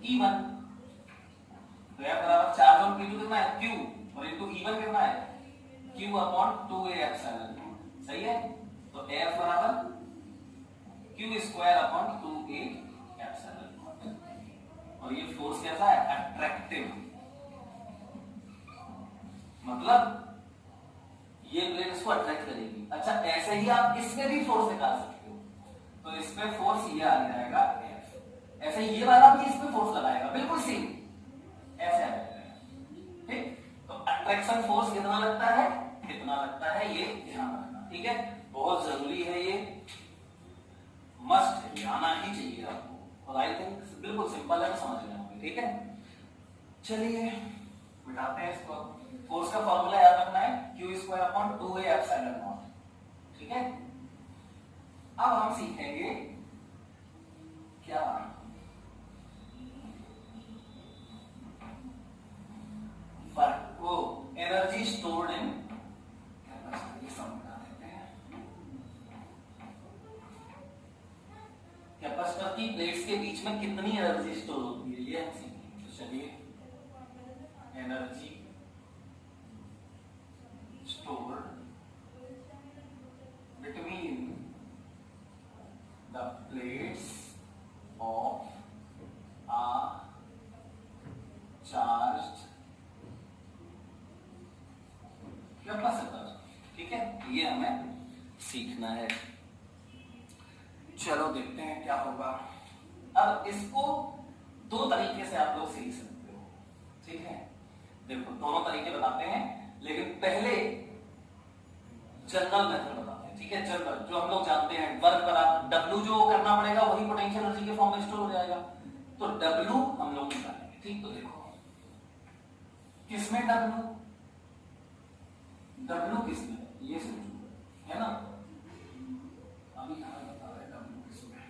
E1। तो F बराबर चार्ज ऑन P2 कितना है? Q, और इनटू E1 कितना है? Q upon 2A epsilon not. सही है, तो F बराबर Q square upon 2A epsilon naught. और ये फोर्स कैसा है? अट्रैक्टिव, मतलब ये प्लेट इसको अट्रैक्ट करेगी। अच्छा, ऐसे ही आप इसमें भी फोर्स निकाल सकते हो, तो इसमें फोर्स ये आ जाएगा F। ऐसे ये वाला भी इसमें फोर्स लगाएगा, बिल्कुल सेम ऐसे आ जाएगा। ठीक, तो अट्रैक्शन फोर्स कितना लगता है? कितना लगता है ये ध्यान रखना। ठीक है, बहुत जरूरी है, ये मस्ट आना ही चाहिए आपको, और आई थिंक बिल्कुल सिंपल है, समझ में आएगा। ठीक है, चलिए मिटाते हैं इसको। फोर्स का फॉर्मूला याद रखना है, Q square upon 2A epsilon not. ठीक है, अब हम सीखेंगे क्या? वर्क, वो एनर्जी स्टोर्ड इन कैपेसिटर की प्लेट्स के बीच में कितनी एनर्जी स्टोर होती है, ये हम सीखेंगे। तो चलिए, energy stored between the plates of a charged capacitor। ठीक है, ये हमें सीखना है। चलो देखते हैं क्या होगा। अब इसको दो तरीके से आप लोग सीख सकते हो। ठीक है, देखो दोनों तरीके बताते हैं, लेकिन पहले जनरल मेथड बताते हैं। ठीक है, जनरल जो हम लोग जानते हैं, वर्क बराबर W जो करना पड़ेगा वही पोटेंशियल एनर्जी के फॉर्म में स्टोर हो जाएगा, तो W हम लोग निकालेंगे। ठीक, तो देखो किसमें W किसमें, ये सोचो, है ना? अभी यहां बता रहे W किसमें।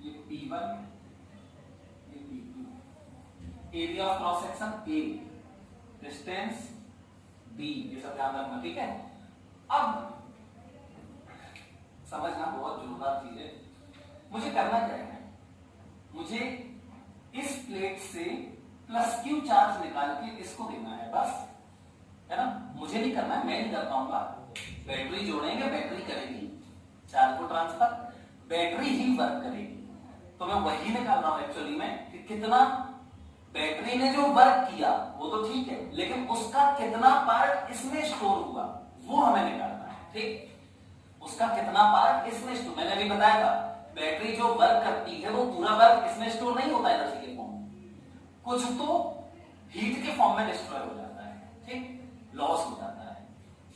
ये P1, ये P2, area of cross section A, distance B, ये सब ध्यान रखना। ठीक है, अब समझना बहुत जोरदार चीज है। मुझे करना क्या है? मुझे इस प्लेट से प्लस Q चार्ज निकाल के इसको देना है, बस, है ना? मुझे नहीं करना है, मैं नहीं कर पाऊंगा। बैटरी जोड़ेंगे, बैटरी करेगी चार्ज को ट्रांसफर, बैटरी ही वर्क करेगी। तो मैं वही निकाल रहा हूं एक्चुअली में कि कितना बैटरी ने जो वर्क किया वो तो ठीक है, लेकिन उसका कितना पार्ट इसमें स्टोर हुआ वो हमें निकालना है। ठीक, उसका कितना पार्ट इसमें स्टोर, मैंने अभी बताया था, बैटरी जो वर्क करती है वो पूरा वर्क इसमें स्टोर नहीं होता एनर्जी के फॉर्म में, कुछ तो हीट के फॉर्म में डिस्ट्रॉय हो जाता है। ठीक, लॉस हो जाता है।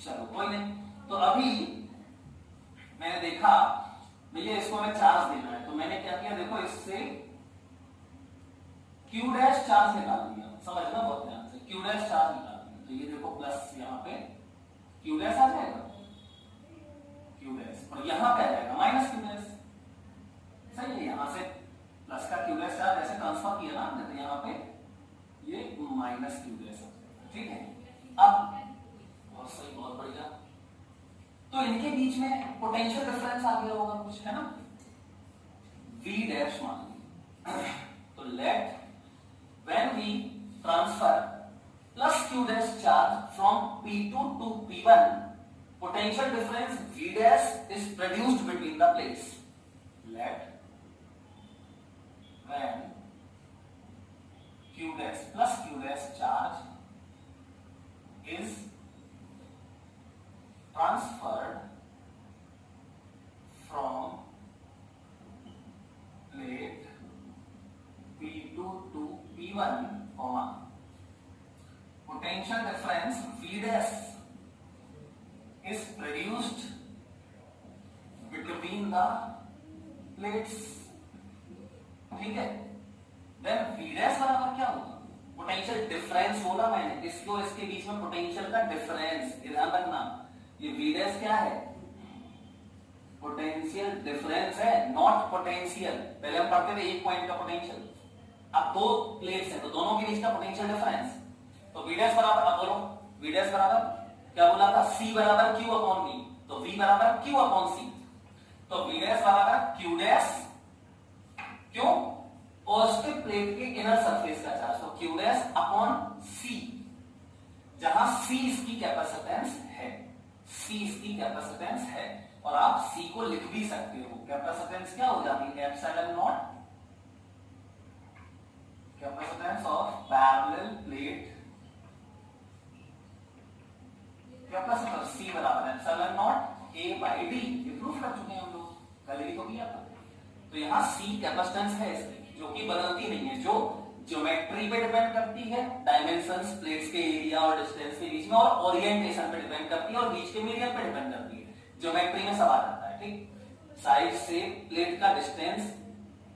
चलो कोई नहीं, तो अभी मैंने देखा भैया इसको हमें चार्ज देना है, तो मैंने क्या किया, देखो इससे Q डैश चार्ज निकाल दिया। समझना बहुत ध्यान से, Q डैश चार्ज निकाल दिया, तो ये देखो प्लस यहाँ पे Q डैश आ जाएगा, Q डैश, और यहाँ पे आ जाएगा माइनस Q डैश। सही है, यहाँ से प्लस का Q डैश चार्ज ऐसे ट्रांसफर किया ना हमने, तो यहाँ पे ये माइनस Q डैश। ठीक है, अब बहुत सही, बहुत बढ़िया। तो तो इनके बीच में पोटेंशियल डिफरेंस आ गया होगा कुछ, है ना, V डैश मान ली। तो let when we transfer plus Q dash charge from P2 to P1, potential difference V dash is produced between the plates. Let when Q dash plus Q dash charge is transferred from plate P2 to P1, potential difference V dash is produced between the plates, ठीक है। Then V dash बराबर क्या होगा, potential difference बोला मैंने, इसको इसके बीच में पोटेंशियल का डिफरेंस, ध्यान रखना, ये V डैश क्या है, पोटेंशियल डिफरेंस है, नॉट पोटेंशियल। पहले हम पढ़ते थे एक पॉइंट का पोटेंशियल, अब दो प्लेट्स हैं तो दोनों के बीच का पोटेंशियल डिफरेंस। तो V डैश बराबर, अब बोलो V डैश बराबर क्या बोला था, C बराबर Q अपॉन V, तो V बराबर Q अपॉन C, तो V डैश बराबर Q डैश, क्यों, पॉजिटिव प्लेट के इनर सरफेस का चार्ज, तो Q डैश अपॉन C, जहां C इसकी कैपेसिटेंस है, C इसकी कैपेसिटेंस है, और आप C को लिख भी सकते हो, कैपेसिटेंस क्या हो जाती है, epsilon not, capacitance of parallel plate, capacitor C बराबर epsilon naught A by D, ये प्रूफ कर चुके हैं हम लोग, कल ही तो किया था। तो यहाँ C कैपेसिटेंस है इसकी, जो कि बदलती नहीं है, जो ज्योमेट्री पे डिपेंड करती है, डायमेंशंस, प्लेट्स के एरिया और डिस्टेंस के बीच में, और ओरिएंटेशन पे डिपेंड करती है, और बीच के मीडियम पे डिपेंड करती है, ज्योमेट्री में सब आ जाता है, ठीक। साइड से प्लेट का डिस्टेंस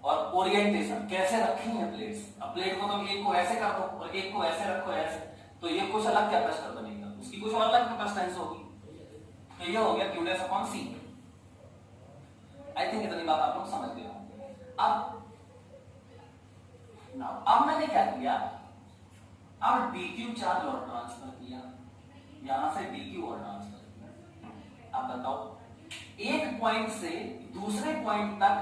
और ओरिएंटेशन, कैसे रखी है प्लेट्स, अब प्लेट को तुम एक को ऐसे कर दो और एक को ऐसे रखो ऐसे, तो ये कुछ अलग कैपेसिटर बनेगा, उसकी कुछ अलग कैपेसिटेंस होगी, तो ये हो गया Q dash upon C। I think इतनी बात आप लोग समझ गए होंगे। अब मैंने क्या किया, अब dq चार्ज और ट्रांसफर किया, यहां से dq और ट्रांसफर किया। अब बताओ, एक पॉइंट से दूसरे पॉइंट तक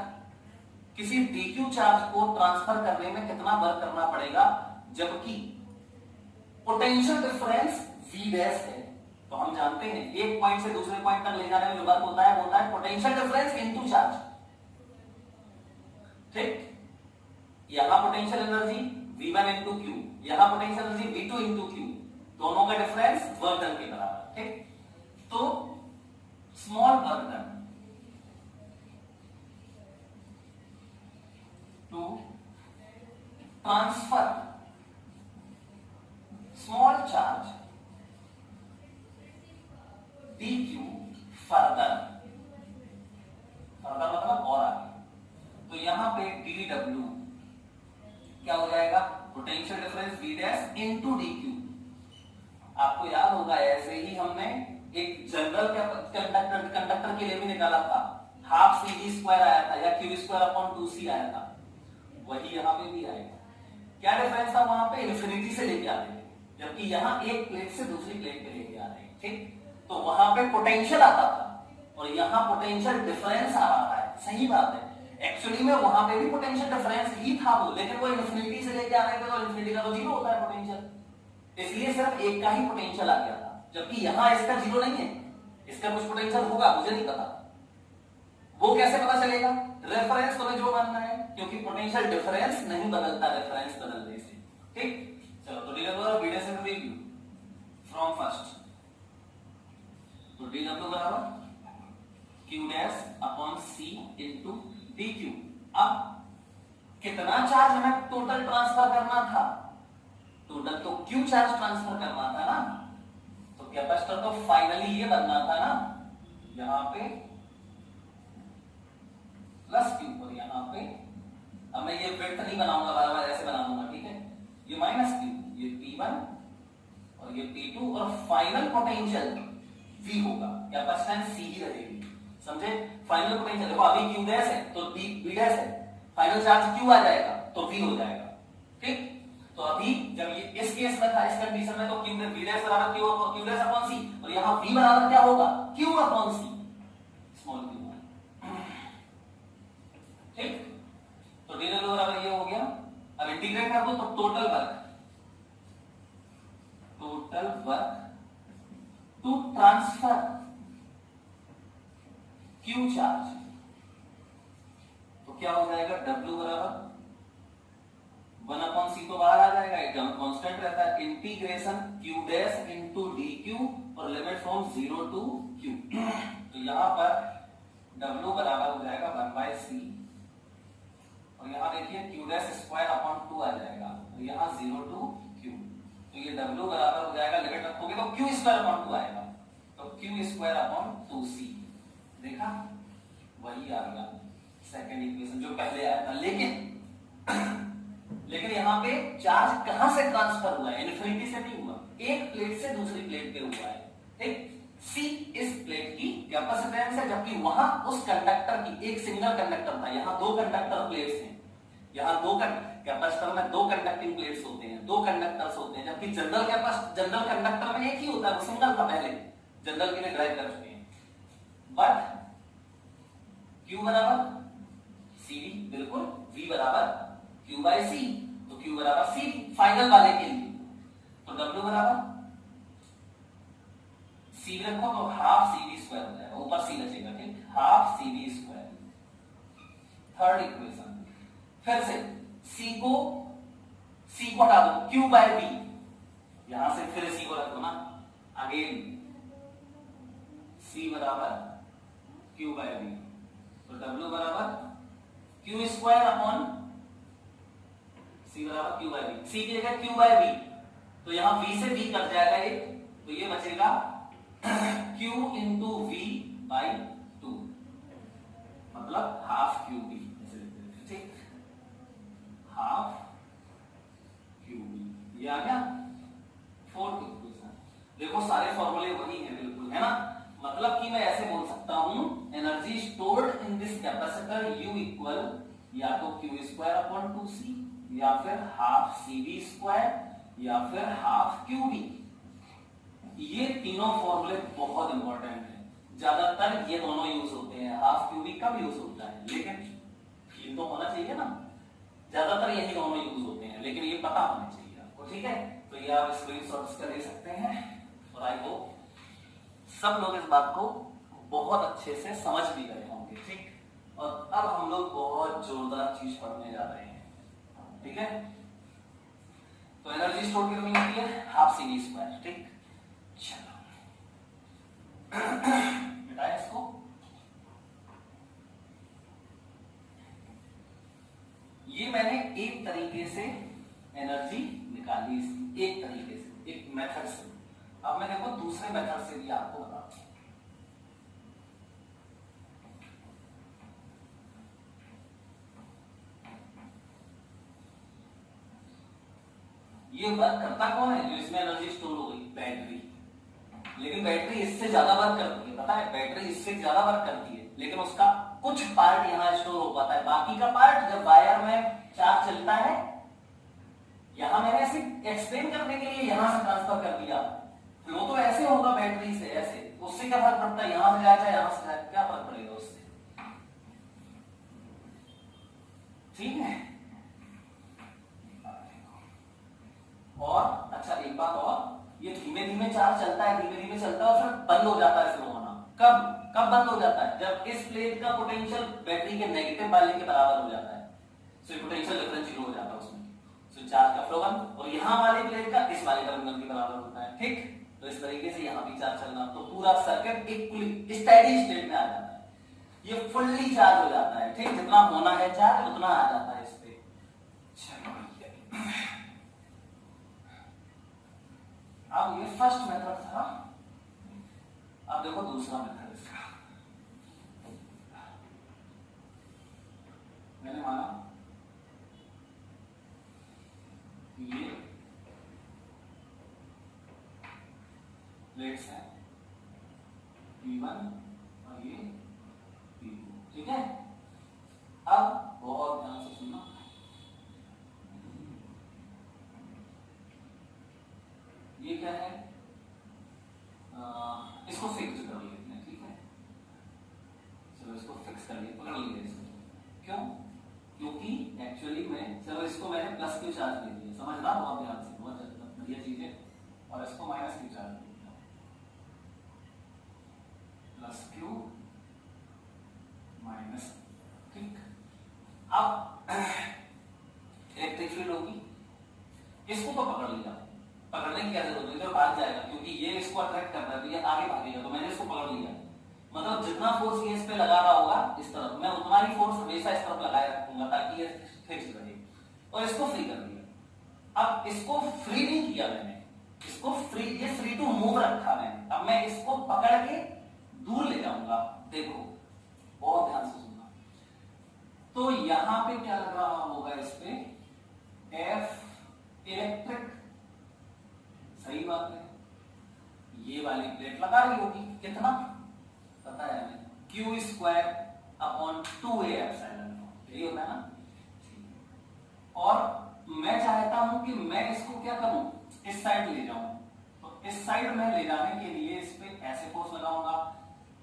किसी dq चार्ज को ट्रांसफर करने में कितना वर्क करना पड़ेगा, जबकि पोटेंशियल डिफरेंस V डैश है। तो हम जानते हैं एक पॉइंट से दूसरे पॉइंट तक ले जाने में जो वर्क होता है पोटेंशियल डिफरेंस इनटू चार्ज, ठीक। यहां potential energy V1 into Q, यहां potential energy V2 into Q, दोनों का डिफरेंस वर्क डन के बराबर, ठीक। तो small work done to transfer small charge dq further मतलब और आगे, तो यहां पे dw क्या हो जाएगा, potential difference V dash into dq। आपको याद होगा ऐसे ही हमने एक जनरल कंडक्टर के लिए भी निकाला था, हाफ cv स्क्वायर आया था या q स्क्वायर अपॉन 2c आया था, वही यहां पे भी आएगा। क्या डिफरेंस था, वहां पे इन्फिनिटी से लेके आते थे, जबकि यहां एक प्लेट से दूसरी प्लेट पे लेके आ रहे हैं, ठीक। तो वहां पे पोटेंशियल आता था और यहां पोटेंशियल डिफरेंस आ रहा है, सही बात है। एक्चुअली में वहां पे भी पोटेंशियल डिफरेंस ही था वो, लेकिन वो इन्फिनिटी से लेके आ रहे थे, तो इन्फिनिटी का तो जीरो होता है पोटेंशियल, इसलिए सिर्फ एक का ही पोटेंशियल आ गया था, जबकि यहां इसका जीरो नहीं है, इसका कुछ पोटेंशियल होगा, मुझे नहीं पता, वो कैसे पता चलेगा, रेफरेंस तुम्हें जो बनना है, क्योंकि पोटेंशियल डिफरेंस नहीं बदलता रेफरेंस बदलने से, ठीक। चलो तो वीडियो से रिव्यू फ्रॉम फर्स्ट, तो dw बराबर q dash upon c into dq। अब कितना चार्ज हमें टोटल ट्रांसफर करना था, टोटल तो q चार्ज ट्रांसफर करना था ना, तो कैपेसिटर तो फाइनली ये बनना था ना, यहां पे प्लस q और यहां पे, अब मैं ये विड्थ नहीं बनाऊंगा, बराबर ऐसे बना दूंगा, ठीक है, ये माइनस q, ये p1 और ये p2, और फाइनल पोटेंशियल V होगा, कैपेसिटेंस C ही रहेगी, समझे। फाइनल पोटेंशियल देखो, अभी Q डैश है तो V डैश है, फाइनल चार्ज Q आ जाएगा तो V हो जाएगा, ठीक। तो अभी जब ये इस केस में था, इस कंडीशन में, तो Q V डैश बराबर Q डैश अपॉन C, और यहाँ V बराबर क्या होगा, Q upon C, small q। ठीक, तो dw बराबर ये हो गया। अब इंटीग्रेट कर दो तो total work to transfer Q charge, तो क्या हो जाएगा, W बराबर 1/c तो बाहर आ जाएगा, एक टर्म कांस्टेंट रहता है, integration Q dash into dq और लिमिट फ्रॉम 0 टू Q। तो यहां पर W बराबर हो जाएगा 1/c, और यहां देखिए Q डैश स्क्वायर अपॉन 2 आ जाएगा, तो यहां 0 टू Q, तो ये W बराबर हो जाएगा, लिमिट रखोगे तो Q स्क्वायर अपॉन 2 आएगा, तो Q स्क्वायर अपॉन 2c। देखा, वही आ गया सेकंड इक्वेशन जो पहले आया था। लेकिन यहाँ पे चार्ज कहां से ट्रांसफर हुआ है, इन्फिनिटी से नहीं हुआ, एक प्लेट से दूसरी प्लेट पे हुआ है। ठीक, C इस प्लेट की कैपेसिटेंस है, जबकि वहां उस कंडक्टर की एक सिंगल कंडक्टर था, यहाँ दो कंडक्टर प्लेट्स हैं, यहाँ दो कैपेसिटर में दो कंडक्टिंग प्लेट्स होते हैं, दो कंडक्टर्स होते हैं, जबकि जनरल कंडक्टर में एक ही होता है, वो सिंगल था पहले, जनरल के लिए ड्राइव कर चुके हैं। बट Q बराबर CD, बिल्कुल, V बराबर Q बाई C, तो Q बराबर C फाइनल वाले के लिए, तो W बराबर C रखो तो हाफ CD स्क्वायर हो जाएगा, ऊपर C बचेगा, ठीक, half CD square. Third equation, फिर से C को हटा दो, Q बाय B, यहां से फिर C को रख दो ना, अगेन C बराबर Q बाय B, तो W बराबर Q स्क्वायर अपॉन C बराबर Q बाय B, C की जगह Q बाय B, तो यहां V से V कट जाएगा एक, तो ये बचेगा Q इंटू V बाई 2, मतलब हाफ QB, ठीक, हाफ QB, ये आ गया फोर्थ इक्वेशन। देखो सारे फॉर्मूले वही हैं बिल्कुल, है ना, मतलब कि मैं ऐसे बोल सकता हूं, energy stored in this capacitor U equal या तो Q स्क्वायर अपॉन 2C, या फिर हाफ CD स्क्वायर, या फिर हाफ QB। ये तीनों फॉर्मूले बहुत इंपॉर्टेंट हैं, ज्यादातर ये दोनों यूज होते हैं, हाफ QB कम यूज होता है, लेकिन फील तो होना चाहिए ना, ज्यादातर यही दोनों यूज होते हैं, लेकिन ये पता होना चाहिए आपको, ठीक है। तो ये आप स्क्रीनशॉट्स कर ले सकते हैं, और आई होप सब लोग इस बात को बहुत अच्छे से समझ भी गए होंगे, ठीक। और अब हम लोग बहुत जोरदार चीज पढ़ने जा रहे हैं, ठीक है। तो एनर्जी स्टोर कितनी होती है, हाफ CD स्क्वायर, ठीक। चलो मिटाए इसको, ये मैंने एक तरीके से एनर्जी निकाली, एक तरीके से, एक मेथड से। अब मैं देखो दूसरे मेथड से भी आपको बताता हूं। ये वर्क करता कौन है, जो इसमें एनर्जी स्टोर हो गई, बैटरी। लेकिन बैटरी इससे ज्यादा वर्क करती है, पता है, बैटरी इससे ज्यादा वर्क करती है, लेकिन उसका कुछ पार्ट यहाँ स्टोर हो पाता है, बाकी का पार्ट जब वायर में चार्ज चलता है, यहां मैंने ऐसे एक्सप्लेन करने के लिए यहां से ट्रांसफर कर दिया, फ्लो तो ऐसे होगा बैटरी से ऐसे, उससे क्या फर्क पड़ता है, यहां से जाए चाहे यहां से जाए, क्या फर्क पड़ेगा उससे, ठीक है। और अच्छा एक बात और, ये धीमे धीमे चार्ज चलता है, धीमे धीमे चलता है और फिर बंद हो जाता है फ्लो होना। कब बंद हो जाता है, जब इस प्लेट का पोटेंशियल बैटरी के नेगेटिव वाले के बराबर हो जाता है, सो पोटेंशियल डिफरेंस जीरो हो जाता है उसमें, सो चार्ज का फ्लो बंद, और यहां वाले प्लेट का इस वाले टर्मिनल के बराबर होता है, ठीक। तो इस तरीके से यहां भी चार्ज चलना, तो पूरा सर्किट इक्वली स्टेडी स्टेट में आ जाता है, ये फुल्ली चार्ज हो जाता है, ठीक, जितना होना है चार्ज उतना आ जाता है इस पे। चलो अब ये फर्स्ट मेथड था, अब देखो दूसरा मेथड इसका। मैंने माना ये प्लेट्स हैं P1 और ये P2, ठीक है। अब बहुत ध्यान से सुनना, क्या है, इसको फिक्स कर लेते हैं, ठीक है। चलो इसको फिक्स कर लिए, पकड़ लिए इसको। क्यों? क्योंकि एक्चुअली में, चलो इसको मैंने प्लस क्यू चार्ज दे दिया, समझना बहुत ध्यान से, बहुत बढ़िया चीज है। और इसको माइनस क्यू चार्ज दे दिया, प्लस क्यू माइनस, ठीक। अब इलेक्ट्रिक फील्ड होगी, इसको तो पकड़ लिया, पकड़ने की क्या जरूरत है, तो भाग जाएगा, क्योंकि ये इसको अट्रैक्ट करता है तो ये आगे भागेगा, तो मैंने इसको पकड़ लिया। मतलब जितना फोर्स ये इस पे लगा रहा होगा इस तरफ, मैं उतना ही फोर्स हमेशा इस तरफ लगाए रखूंगा ताकि ये फिक्स रहे, और इसको फ्री कर दिया। अब इसको फ्री नहीं किया मैंने, इसको फ्री, ये फ्री टू मूव रखा मैंने। अब मैं इसको पकड़ के दूर ले जाऊंगा, देखो बहुत ध्यान से सुनना। तो यहां पे क्या लग रहा होगा, इस पे एफ इलेक्ट्रिक, सही बात है, ये वाली प्लेट लगा रही होगी, कितना पता है हमें, Q square upon 2a epsilon, यही होता है ना। और मैं चाहता हूं कि मैं इसको क्या करूं, इस साइड ले जाऊं, तो इस साइड में ले जाने के लिए इस पे ऐसे फोर्स लगाऊंगा,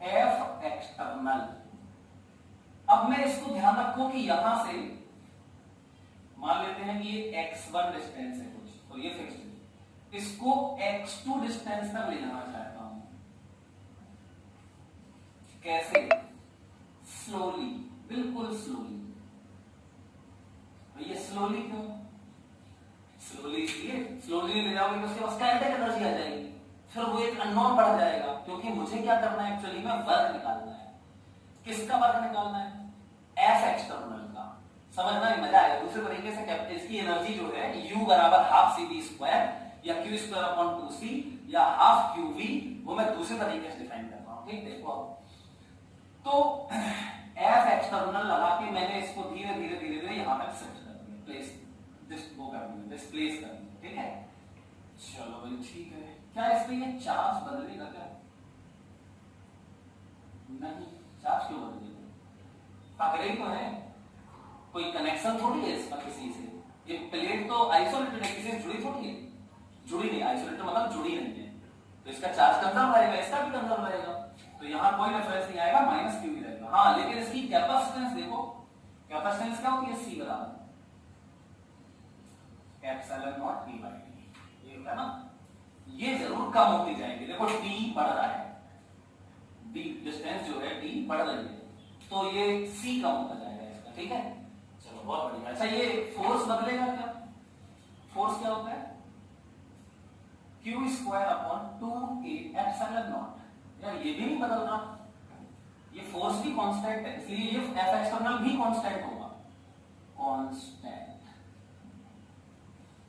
एफ एक्सटर्नल। अब मैं इसको ध्यान रखो कि यहां से मान लेते हैं कि ये x1 डिस्टेंस है कुछ, तो ये फिक्स्ड है, इसको x2 डिस्टेंस तक ले जाना चाहता हूं। कैसे? स्लोली, बिल्कुल स्लोली। तो ये स्लोली क्यों? स्लोली इसलिए, स्लोली ले जाओगे तो उसके पास काइनेटिक एनर्जी आ जाएगी, फिर वो एक अननोन बढ़ जाएगा, क्योंकि मुझे क्या करना है एक्चुअली में, वर्क निकालना है। किसका वर्क निकालना है? एफ एक्सटर्नल का। समझना ही मजा आएगा। दूसरे तरीके से इसकी एनर्जी जो है U बराबर हाफ सी बी स्क्वायर या क्यू स्क्वायर अपॉन 2c या हाफ क्यू वी, वो मैं दूसरे तरीके से डिफाइन कर रहा हूं, ठीक। देखो तो एफ एक्सटर्नल लगा के मैंने इसको धीरे धीरे धीरे धीरे यहां तक शिफ्ट कर दिया, प्लेस वो कर दिया, डिस्प्लेस कर दिया, ठीक है। चलो भाई ठीक है। क्या इसमें ये चार्ज बदलेगा क्या? नहीं, चार्ज क्यों बदलेगा? पकड़े तो है, कोई कनेक्शन थोड़ी है इसका किसी से, ये प्लेट तो आइसोलेटेड है, किसी से जुड़ी थोड़ी है, जुड़ी नहीं, आइसोलेटेड मतलब जुड़ी नहीं है, तो इसका चार्ज कंजर्व रहेगा, इसका भी कंजर्व रहेगा, तो यहां कोई डिफरेंस नहीं आएगा, माइनस क्यू ही रहेगा। हाँ, लेकिन इसकी कैपेसिटेंस देखो, कैपेसिटेंस क्या होती है, सी बराबर epsilon not D by D, ये होता है ना, ये जरूर कम होती जाएगी। देखो डी बढ़ रहा है, डी डिस्टेंस जो है डी बढ़ रही है, तो ये सी कम होता जाएगा इसका, ठीक है। चलो बहुत बढ़िया। अच्छा ये फोर्स बदलेगा क्या? फोर्स क्या होता है? Q square upon 2a epsilon not. यार ये भी नहीं बदल रहा, ये फोर्स भी कांस्टेंट है, इसलिए ये एफ एक्सटर्नल भी कांस्टेंट होगा, कांस्टेंट।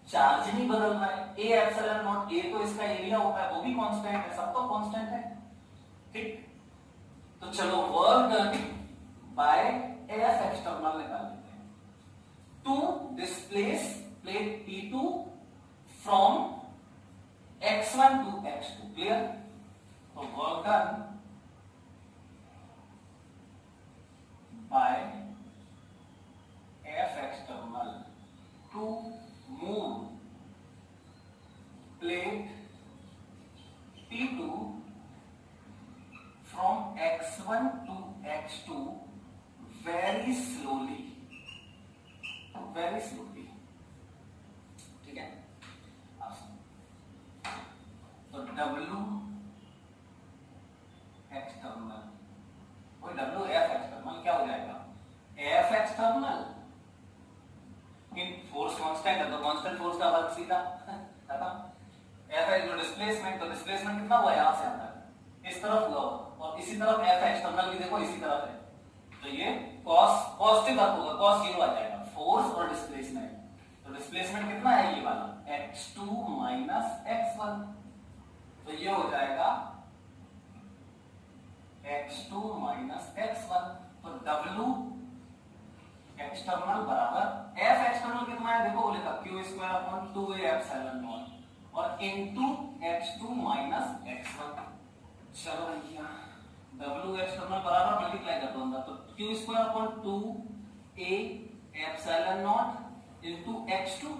चार्ज नहीं बदल रहा है, a एप्सिलॉन नॉट, a तो इसका एरिया होता है, वो भी कांस्टेंट है, सब तो कांस्टेंट है, ठीक। तो चलो work done by F external निकाल लेते हैं। To displace plate P2 from x1 to x2, clear. तो work done by F external to move plate P2 from x1 to x2 very slowly, ठीक है। तो W एक्सटर्नल, वो W F external क्या हो जाएगा, F external in force constant है तो कांस्टेंट फोर्स का वर्क सीधा खत्म। F है जो डिस्प्लेसमेंट, तो डिस्प्लेसमेंट कितना हुआ यहां से अंदर इस तरफ हुआ, और इसी तरफ F एक्सटर्नल भी देखो इसी तरफ है, तो ये cos पॉजिटिव वर्क होगा, cos 0 आ जाएगा, फोर्स और डिस्प्लेसमेंट। तो डिस्प्लेसमेंट कितना है ये वाला, x2 माइनस x1, तो ये हो जाएगा x2 माइनस x1। तो W एक्सटर्नल बराबर F एक्सटर्नल कितना है देखो, बोलेगा q square upon 2a epsilon naught और इनटू x2 माइनस x1। चलो भैया W एक्सटर्नल बराबर मल्टीप्लाई कर दो अंदर, तो q square upon 2a epsilon naught into x2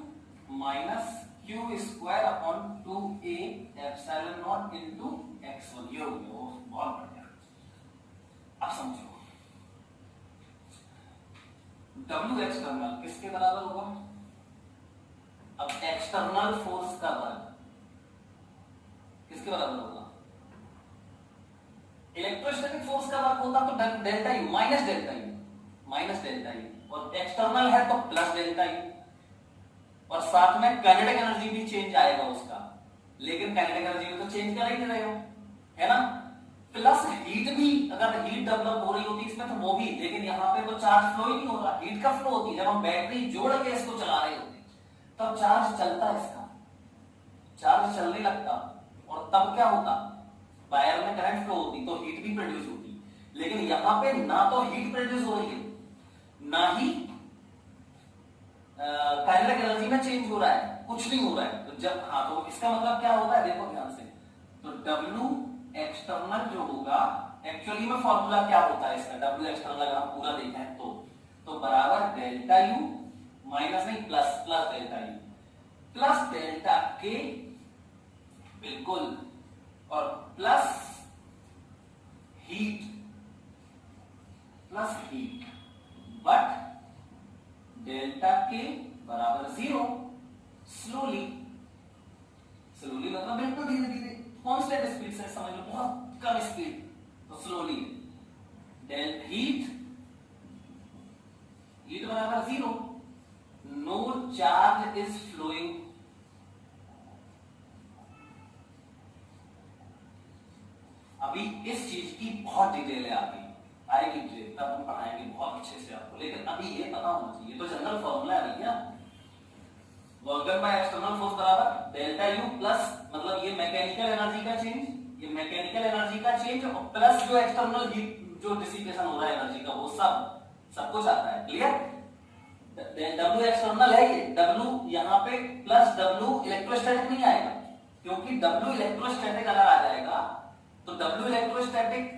minus Q square upon 2a epsilon naught into x1। ये हो गया, बहुत बढ़िया। अब समझो W एक्सटर्नल किसके बराबर होगा? अब एक्सटर्नल फोर्स का वर्ग किसके बराबर होगा? इलेक्ट्रोस्टैटिक फोर्स का वर्ग होता तो delta U minus delta U, minus delta U, और एक्सटर्नल है तो प्लस डेल्टा यू, और साथ में काइनेटिक एनर्जी भी चेंज आएगा उसका, लेकिन काइनेटिक एनर्जी में तो चेंज कर ही नहीं रहेगा, है ना। प्लस हीट भी, अगर हीट डेवलप हो रही होती इसमें तो वो भी, लेकिन यहाँ पे तो चार्ज फ्लो ही नहीं हो रहा, हीट का फ्लो होती है। जब हम बैटरी जोड़ के इसको चला रहे होते तब चार्ज चलता है, इसका चार्ज चलने लगता, और तब क्या होता, वायर में करंट फ्लो होती तो हीट भी प्रोड्यूस होती। लेकिन यहाँ पे ना तो हीट प्रोड्यूस हो रही है, ना ही काइनेटिक एनर्जी में चेंज हो रहा है, कुछ नहीं हो रहा है। तो जब हाँ, तो इसका मतलब क्या होता है, देखो ध्यान से, तो W एक्सटर्नल जो होगा, एक्चुअली में फॉर्मूला क्या होता है इसका, W एक्सटर्नल अगर हम पूरा देखें तो बराबर डेल्टा यू माइनस नहीं plus delta U plus delta के, बिल्कुल, और प्लस हीट बट डेल्टा के बराबर 0 स्लोली मतलब बिल्कुल धीरे धीरे, कांस्टेंट स्पीड से, समझ लो बहुत कम स्पीड, तो स्लोली। डेल हीट बराबर 0, नो चार्ज इज फ्लोइंग, अभी इस चीज की बहुत डिटेल है, आएगी डिटेल, तब हम पढ़ाएंगे बहुत अच्छे से आपको, लेकिन अभी ये पता होना चाहिए। तो जनरल फॉर्मूला है भैया, work done by external force बराबर डेल्टा यू प्लस, मतलब ये मैकेनिकल एनर्जी का चेंज, ये मैकेनिकल एनर्जी का चेंज, और प्लस जो एक्सटर्नल हीट जो डिसिपेशन हो रहा है एनर्जी का, वो सब कुछ आता है। क्लियर? W एक्सटर्नल है ये, W यहाँ पे प्लस W इलेक्ट्रोस्टैटिक नहीं आएगा, क्योंकि W इलेक्ट्रोस्टैटिक अगर आ जाएगा तो W इलेक्ट्रोस्टैटिक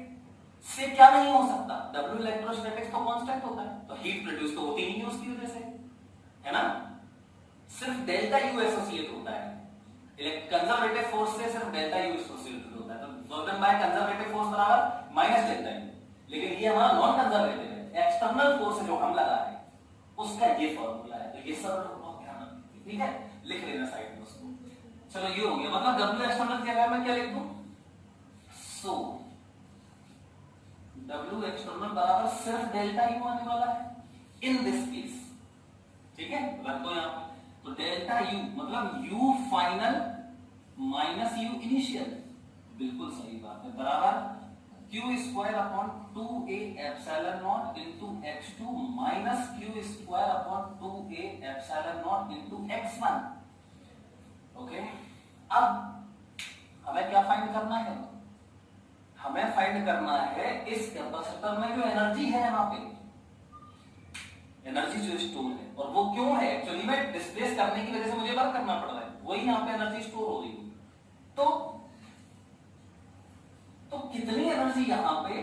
से क्या नहीं हो सकता, W इलेक्ट्रोस्टैटिक तो कांस्टेंट होता है, तो हीट प्रोड्यूस तो होती नहीं है उसकी वजह से, है ना। सिर्फ डेल्टा यू एसोसिएट होता है, कंजर्वेटिव फोर्स से सिर्फ डेल्टा यू एसोसिएटेड होता है, तो work done by conservative force बराबर माइनस डेल्टा यू। लेकिन ये हमारा नॉन कंजर्वेटिव है, एक्सटर्नल फोर्स जो हम लगा रहे हैं उसका ये फॉर्मूला है, तो ये सब बहुत ध्यान रखिए, ठीक है, लिख लेना साइड में उसको। चलो ये हो गया, मतलब W एक्सटर्नल की जगह मैं क्या लिख दूं, सो W एक्सटर्नल बराबर सिर्फ डेल्टा यू आने वाला है इन दिस केस, ठीक है, रख दो यहां पे। तो डेल्टा यू मतलब you final minus you initial, बिल्कुल सही बात है, बराबर Q square upon 2a epsilon naught into x2 minus Q square upon 2a epsilon naught into x1। Okay, अब हमें क्या फाइंड करना है, हमें फाइंड करना है इस कैपेसिटर में जो एनर्जी है, यहाँ पे एनर्जी जो स्टोर है, और वो क्यों है, एक्चुअली में डिस्प्लेस करने की वजह से मुझे वर्क करना पड़ रहा है, वही यहाँ पे एनर्जी स्टोर हो रही है। तो कितनी एनर्जी यहाँ पे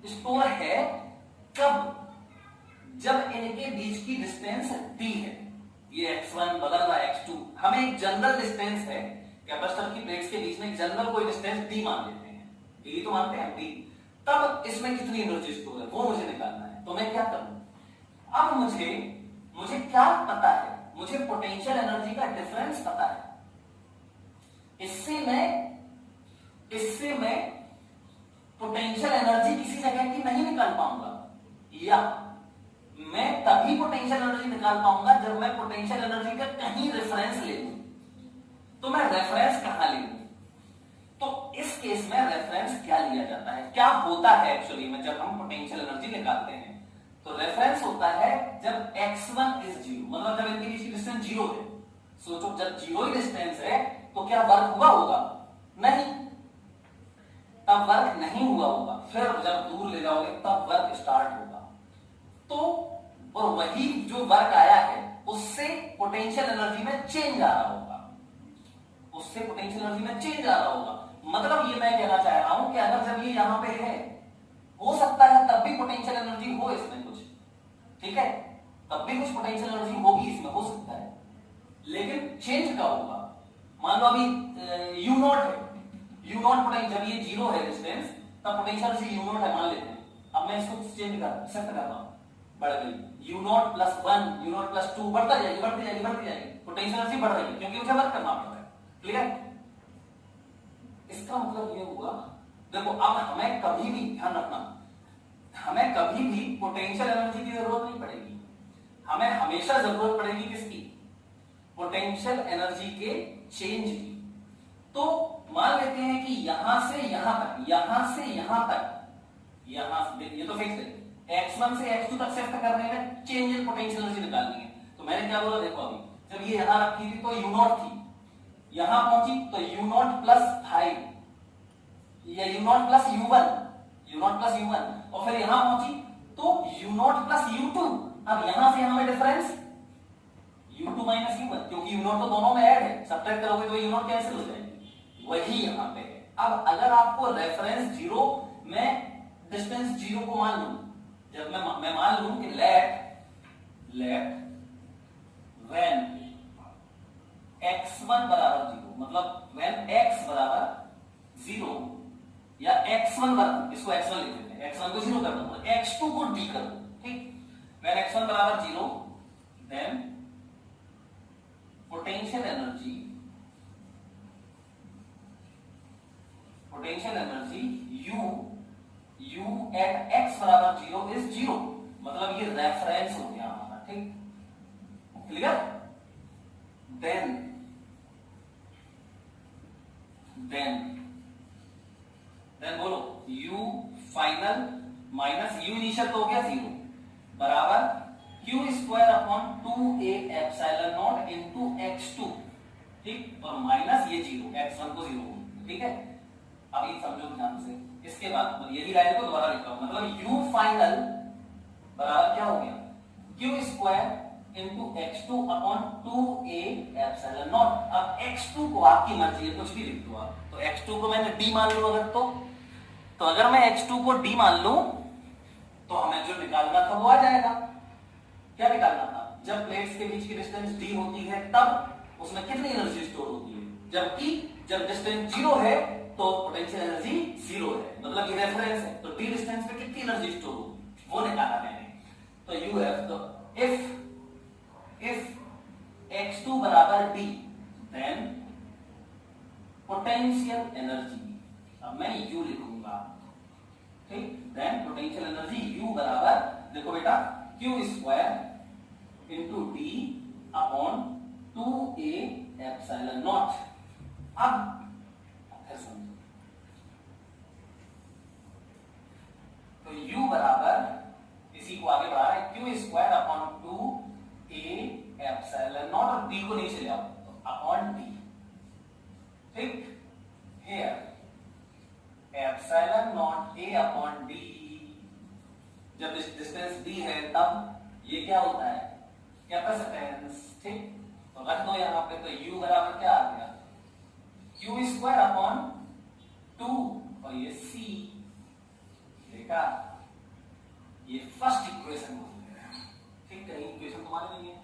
स्टोर है, कब, जब इनके बीच की डिस्टेंस d है, ये x1 बदल रहा है x2, हमें एक जनरल डिस्टेंस है कैपेसिटर की प्लेट्स के बीच में, एक जनरल कोई डिस्टेंस d मान लेते हैं, d तो मानते हैं d, तब इसमें कितनी एनर्जी स्टोर है वो मुझे निकालना है। तो मैं क्या करूं, अब मुझे क्या पता है, मुझे पोटेंशियल एनर्जी का डिफरेंस पता है, इससे मैं पोटेंशियल एनर्जी किसी जगह की नहीं निकाल पाऊंगा, या मैं तभी पोटेंशियल एनर्जी निकाल पाऊंगा जब मैं पोटेंशियल एनर्जी का कहीं रेफरेंस ले लूं। तो मैं रेफरेंस कहां ले लूं, तो इस केस में रेफरेंस क्या लिया जाता है, क्या होता है एक्चुअली में जब हम पोटेंशियल एनर्जी निकालते हैं, तो रेफरेंस होता है जब x1 इज 0, मतलब जब इनके बीच की डिस्टेंस 0 है। सोचो जब 0 ही डिस्टेंस है तो क्या वर्क हुआ होगा, नहीं, तब वर्क नहीं हुआ होगा, फिर जब दूर ले जाओगे तब वर्क स्टार्ट होगा। तो और वही जो वर्क आया है उससे पोटेंशियल एनर्जी में चेंज आ रहा होगा, उससे पोटेंशियल एनर्जी में चेंज आ रहा होगा। मतलब ये मैं कहना चाह रहा हूं कि अगर जब ये यहां पे है, हो सकता है तब भी पोटेंशियल एनर्जी हो इसमें कुछ, ठीक है, तब भी कुछ पोटेंशियल एनर्जी होगी इसमें, हो सकता है, लेकिन चेंज कब होगा? मान लो अभी यू नॉट है, यू नॉट पोटेंशियल, जब ये जीरो है डिस्टेंस तब पोटेंशियल से यू नॉट है मान लेते हैं। अब मैं इसको चेंज कर शिफ्ट कर रहा हूं, बढ़ गई you not plus 1, you not plus 2, बढ़ता जाएगी बढ़ती जाएगी बढ़ती जाएगी, पोटेंशियल एनर्जी बढ़ रही है क्योंकि मुझे वर्क करना पड़ रहा है। क्लियर? इसका मतलब ये हुआ, देखो अब हमें कभी भी ध्यान रखना, हमें कभी भी पोटेंशियल एनर्जी की जरूरत नहीं पड़ेगी, हमें हमेशा जरूरत पड़ेगी किसकी? पोटेंशियल एनर्जी के चेंज की। तो मान लेते हैं कि यहां से यहां तक, यहां से यहां तक, यहां से, ये तो फिक्स है, x1 से x2 तक शिफ्ट करने में चेंज इन पोटेंशियल एनर्जी निकालनी है। तो मैंने क्या बोला, देखो अभी जब ये यहां रखी थी तो u नॉट थी, यहां पहुंची तो u नॉट प्लस 5 या u not plus u1, u not plus u1, और फिर यहां पहुंची तो u नॉट प्लस u2। अब यहां से यहां में डिफरेंस u2 माइनस u1, क्योंकि u नॉट तो दोनों में ऐड है, सब्ट्रैक्ट करोगे तो u नॉट कैंसिल हो जाएगी, वही यहां पे है। अब अगर आपको रेफरेंस जीरो में डिस्टेंस जीरो को मान लूं, जब मैं मान लूं कि लेट व्हेन x1 बराबर जीरो, मतलब व्हेन x बराबर जीरो या x1 बराबर, इसको x1 लिख देते हैं, x1 को जीरो कर दो, x2 को d कर दो, ठीक। व्हेन x1 बराबर zero then potential energy u at x बराबर जीरो इज जीरो, मतलब ये रेफरेंस हो गया हमारा, ठीक। क्लियर? देन बोलो u final minus u initial तो हो गया जीरो बराबर q square upon 2a epsilon naught into x2, ठीक, और माइनस ये जीरो, x1 को जीरो, ठीक है। अब ये समझो ध्यान से, इसके बाद यदि लाइन को दोबारा लिखा हूं, मतलब u फाइनल बराबर क्या हो गया, q square into x2 upon 2a epsilon not. अब x2 को आपकी मर्जी है कुछ भी लिख दो आप, तो x2 को मैंने d मान लूं अगर, तो अगर मैं x2 को d मान लूं तो हमें जो निकालना था वो आ जाएगा। क्या निकालना था? जब प्लेट्स के बीच की डिस्टेंस d होती है तब उसमें कितनी एनर्जी स्टोर होती है, जबकि जब डिस्टेंस जीरो है तो पोटेंशियल एनर्जी जीरो है, मतलब ये रेफरेंस है, तो d डिस्टेंस पे कितनी एनर्जी स्टोर होगी वो निकाला मैंने। तो uf, तो if x2 बराबर d देन पोटेंशियल एनर्जी, अब मैं u लिखूंगा, ठीक, देन पोटेंशियल एनर्जी u बराबर, देखो बेटा, q square into d upon 2a epsilon not. अब फिर समझो, तो u बराबर इसी को आगे बढ़ा है, q square upon 2a epsilon naught, और d को नीचे ले आओ तो अपॉन d, ठीक। Here epsilon naught a upon d, जब डिस्टेंस d है तब ये क्या होता है, कैपेसिटेंस, ठीक। तो रख दो यहां पे, तो u बराबर क्या आ गया, q स्क्वायर अपॉन 2 और ये c, देखा, ये फर्स्ट इक्वेशन हो गया, ठीक। कहीं इक्वेशन तुम्हारे नहीं है।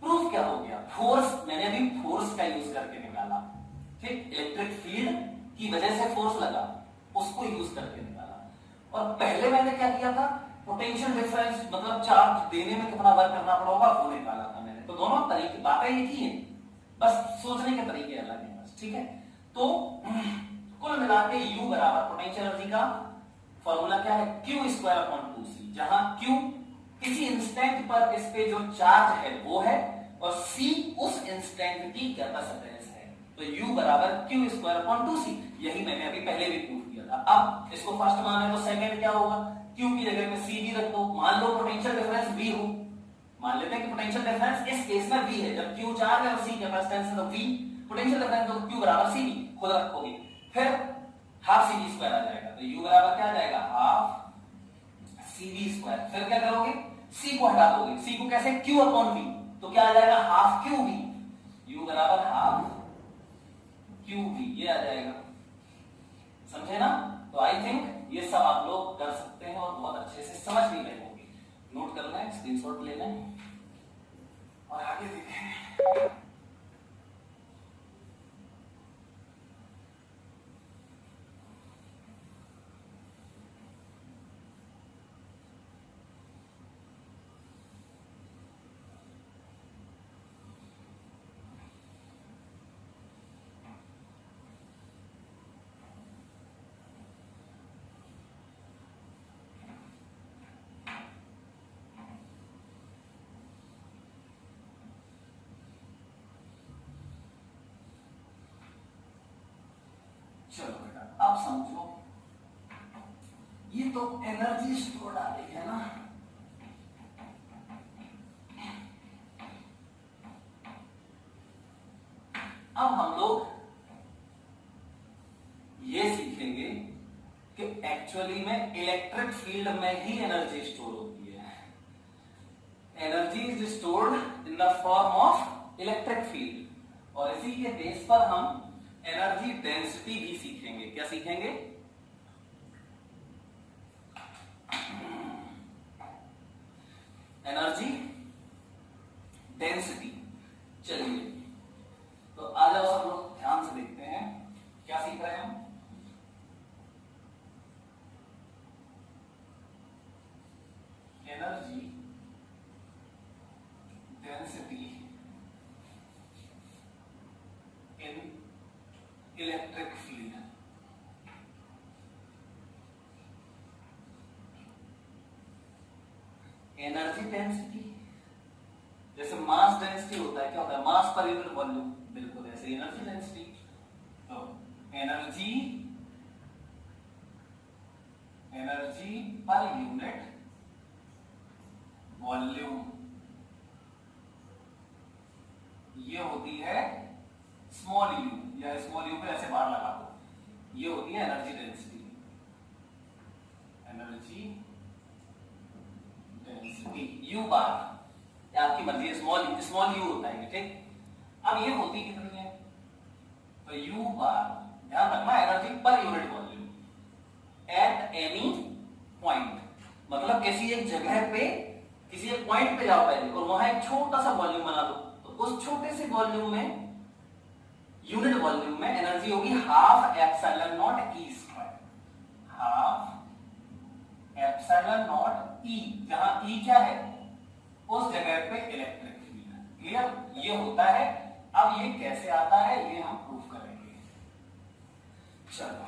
प्रूफ क्या हो गया, फोर्स, मैंने अभी फोर्स का यूज करके निकाला, ठीक, इलेक्ट्रिक फील्ड की वजह से फोर्स लगा उसको यूज करके निकाला, और पहले मैंने क्या किया था, पोटेंशियल डिफरेंस, मतलब चार्ज देने में कितना वर्क करना पड़ेगा वो निकाला था मैंने। तो दोनों तरीके, बातें एक ही है, बस सोचने के तरीके अलग हैं बस, ठीक है। तो कुल मिला के u बराबर पोटेंशियल एनर्जी का फॉर्मूला क्या है, q स्क्वायर अपॉन 2c, जहां q किसी इंस्टेंट पर इस पे जो चार्ज है वो है, और c उस इंस्टेंट की कैपेसिटेंस है। तो u बराबर q स्क्वायर अपॉन 2c, यही मैंने अभी पहले भी प्रूव किया था। अब इसको फर्स्ट माने तो सेकंड क्या होगा, q की जगह में c भी रख दो, मान लो पोटेंशियल डिफरेंस v हो, मान लेते हैं कि पोटेंशियल डिफरेंस इस केस में v है, जब q चार्ज है और c कैपेसिटेंस है, तो v पोटेंशियल डिफरेंस, तो q बराबर cv खुद रखोगे, फिर हाफ cv स्क्वायर आ जाएगा, तो u बराबर क्या आ जाएगा, हाफ cv स्क्वायर। फिर क्या करोगे, c को हटा दोगे, c को कैसे, q अपॉन v, तो क्या आ जाएगा, हाफ qv, u बराबर हाफ qv, ये आ जाएगा, समझे ना। तो आई थिंक ये सब आप लोग कर सकते हैं और बहुत अच्छे से समझ भी गए होंगे। नोट करना है, स्क्रीनशॉट लेना है और आगे देखें। चलो बेटा अब समझो, ये तो एनर्जी स्टोर डाली है ना, अब हम लोग ये सीखेंगे कि एक्चुअली में इलेक्ट्रिक फील्ड में ही एनर्जी स्टोर होती है। Energy is stored in the form of electric field, और इसी के बेस पर हम एनर्जी डेंसिटी भी सीखेंगे। क्या सीखेंगे? Energy density. चलिए तो आ जाओ सब लोग, ध्यान से देखते हैं क्या सीख रहे हैं हम। Energy density in electric field. Energy density जैसे मास डेंसिटी होता है, क्या होता है? मास पर यूनिट वॉल्यूम, बिल्कुल ऐसे एनर्जी डेंसिटी। तो एनर्जी पर यूनिट वॉल्यूम, ये होती है स्मॉल यू, या स्मॉल यू पे ऐसे बार लगा दो, ये होती है energy density. Energy density u bar, आपकी मर्जी है, स्मॉल यू होता है, ठीक। अब ये होती कितनी है? तो यू बार, ध्यान रखना, energy per unit volume at any point, मतलब किसी एक जगह पे, किसी एक पॉइंट पे जाओ पहले और वहां एक छोटा सा वॉल्यूम बना दो, तो उस छोटे से वॉल्यूम में, यूनिट वॉल्यूम में एनर्जी होगी half epsilon naught E square, half epsilon naught E, जहां ई क्या है? उस जगह पे इलेक्ट्रिक फील्ड। क्लियर? ये होता है। अब ये कैसे आता है ये हम प्रूव करेंगे। चलो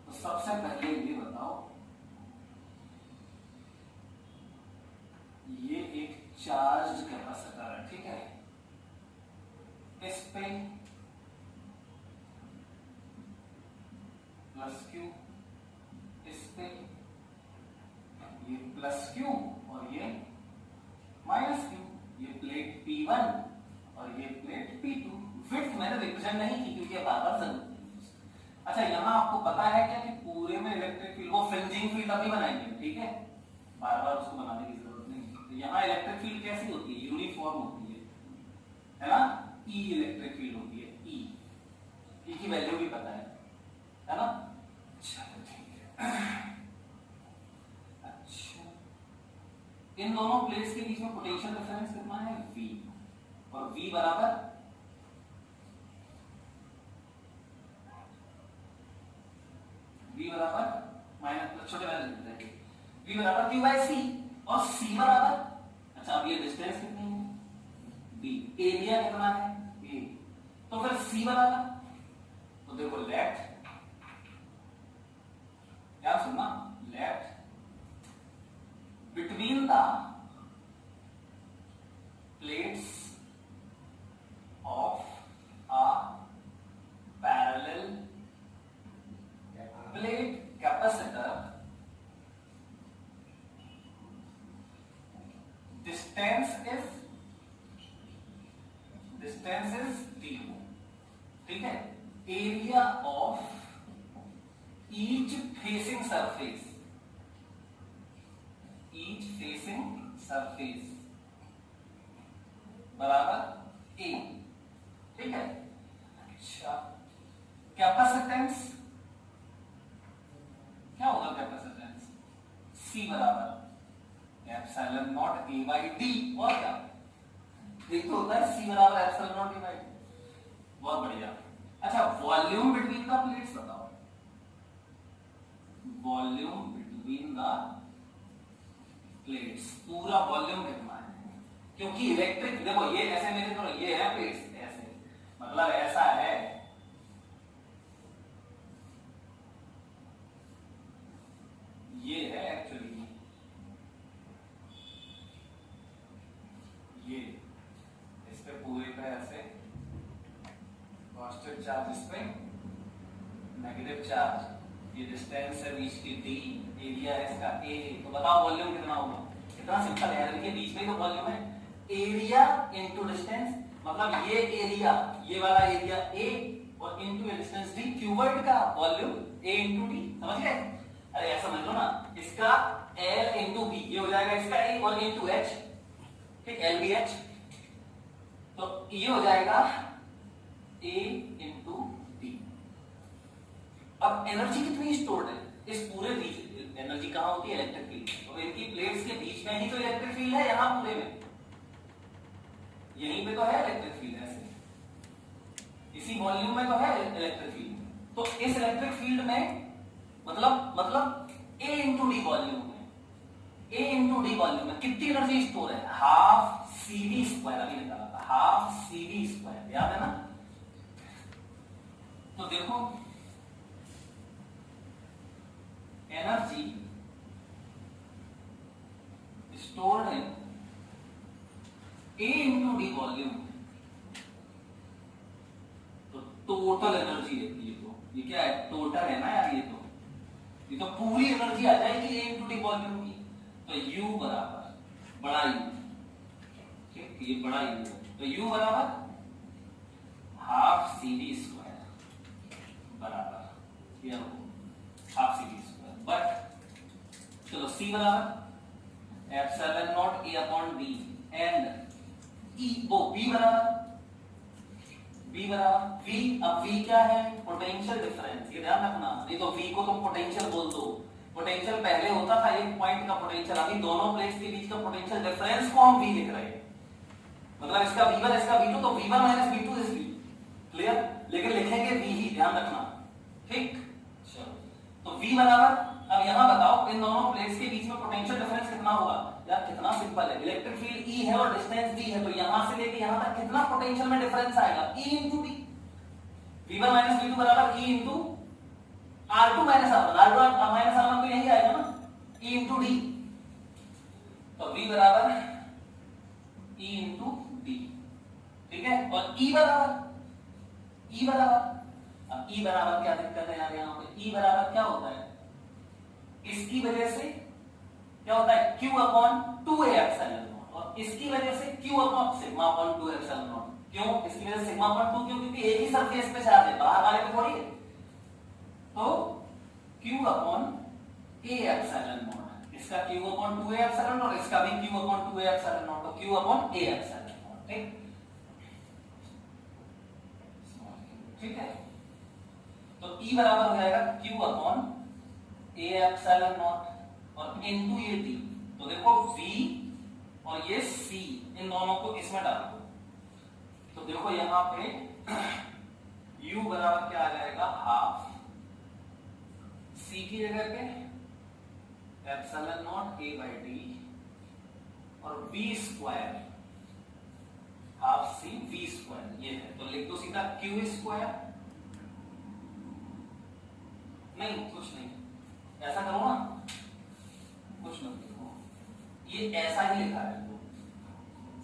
तो सबसे पहले ये बताओ, ये एक चार्ज कैपेसिटर है, ठीक है, इस पे प्लस क्यू, इस पे ये प्लस क्यू और ये माइनस क्यू, ये प्लेट P1 और ये प्लेट P2। विड्थ मैंने रिप्रेजेंट नहीं की क्योंकि बार बार जरूरत नहीं। अच्छा, यहां आपको पता है क्या कि पूरे में इलेक्ट्रिक फील्ड, वो फ्रिंजिंग फील्ड अभी बनाएंगे, ठीक है, बार बार उसको बनाने की जरूरत नहीं। तो यहाँ इलेक्ट्रिक फील्ड कैसी होती है? यूनिफॉर्म होती है ना, ई इलेक्ट्रिक फील्ड होती है, ई की वैल्यू भी पता है ना। चलो ठीक है। इन दोनों प्लेट्स के बीच में पोटेंशियल डिफरेंस कितना है? V, और V बराबर माइनस, छोटे वाले लिखते हैं, V बराबर Q बाय C, और C बराबर, अच्छा अब ये डिस्टेंस कितनी है? B, एरिया कितना है? A, तो फिर C बराबर, तो देखो लेट, क्या सुनना, late between the plates of a parallel plate capacitor, distance is d, ठीक है। area of each facing surface बराबर A, ठीक है। अच्छा, कैपेसिटेंस क्या होगा? कैपेसिटेंस C बराबर epsilon naught A by D, और क्या एक तो होता है C बराबर epsilon naught A by D। बहुत बढ़िया। अच्छा, वॉल्यूम बिटवीन द प्लेट्स बताओ, वॉल्यूम बिटवीन द प्लेट्स, पूरा वॉल्यूम कितना है? क्योंकि इलेक्ट्रिक, देखो ये ऐसे मेरे तो ये है प्लेट्स, ऐसे मतलब ऐसा है, ये है एक्चुअली, ये इस पे पूरे पे ऐसे पॉजिटिव चार्ज, इस पे नेगेटिव चार्ज, ये डिस्टेंस है बीच की डी, एरिया है इसका ए, तो बताओ वॉल्यूम कितना होगा? कितना सिंपल है, देखिए बीच में ही तो वॉल्यूम है, एरिया इनटू डिस्टेंस, मतलब ये एरिया, ये वाला एरिया ए और इनटू डिस्टेंस डी, क्यूबॉइड का वॉल्यूम ए इनटू डी, समझ गए? अरे ऐसा समझ लो ना, इसका L इनटू बी, ये हो जाएगा इसका ए और इनटू एच, ठीक, एल बी एच, तो ये हो जाएगा ए इनटू डी। अब एनर्जी कितनी स्टोर्ड है इस पूरे बीच, एनर्जी कहां होती है? इलेक्ट्रिक फील्ड, तो इनकी प्लेट्स के बीच में ही तो इलेक्ट्रिक फील्ड है, यहां पूरे में यहीं पे तो है इलेक्ट्रिक फील्ड, ऐसे इसी वॉल्यूम में तो है इलेक्ट्रिक फील्ड, तो इस इलेक्ट्रिक फील्ड में मतलब ए इंटू डी वॉल्यूम में, ए इंटू डी वॉल्यूम में कितनी एनर्जी स्टोर है? हाफ सीवी स्क्वायर, अभी निकाला था, हाफ सीवी स्क्वायर, याद है ना? तो देखो एनर्जी स्टोर्ड इन ए इंटू डी वॉल्यूम, तो टोटल एनर्जी है ये, तो ये क्या है? टोटल है ना यार, ये तो पूरी एनर्जी आ जाएगी ए इंटू डी वॉल्यूम की, तो U बराबर बड़ा U, ठीक, ये बड़ा U है, तो U बराबर हाफ सी वी स्क्वायर बराबर ये half C V square, but चलो C बराबर epsilon naught A upon B and E, वो B बराबर V, अब V क्या है? पोटेंशियल डिफरेंस, ये ध्यान रखना, नहीं तो V को तुम पोटेंशियल बोल दो, पोटेंशियल पहले होता था एक पॉइंट का पोटेंशियल, अभी दोनों प्लेट्स के बीच का पोटेंशियल डिफरेंस को हम V लिख रहे हैं, मतलब इसका V1 इसका V2, तो V1 minus V2 is V, clear? लेकिन लिखेंगे V ही, ध्यान रखना, ठीक? चलो, तो V बराबर, अब यहां बताओ इन दोनों प्लेट्स के बीच में पोटेंशियल डिफरेंस कितना होगा? यार कितना सिंपल है, इलेक्ट्रिक फील्ड E है और डिस्टेंस D है, तो यहां से लेके यहां तक कितना पोटेंशियल में डिफरेंस आएगा? E into D, V1 minus V2 बराबर E into R2 minus R1, R2 minus R1 तो यही आएगा ना, E into D, तो V बराबर E into D, ठीक है? और E बराबर अब E बराबर क्या दिक्कत है यार, यहाँ पे E बराबर क्या होता है? इसकी वजह से क्या होता है? Q upon 2A epsilon naught, और इसकी वजह से Q upon sigma upon 2 epsilon not, क्यों? इसकी वजह से सिग्मा अपॉन 2, क्योंकि एक ही सरफेस पे चार्ज है, बाहर वाले पे थोड़ी है, तो Q upon A epsilon not, इसका Q upon 2A epsilon not, इसका भी Q upon 2A epsilon not, तो Q upon A epsilon not, ठीक है? तो E बराबर हो जाएगा Q upon A epsilon naught और इनटू ये D, तो देखो V और ये C, इन दोनों को इसमें डाल दो, तो देखो यहां पे U बराबर क्या आ जाएगा? हाफ C की जगह पे epsilon naught A by D और V square, half C V square, ये है, तो लिख दो सीधा Q स्क्वायर, नहीं कुछ नहीं, ऐसा करो ना, कुछ मत लिखो, ये ऐसा ही लिखा है,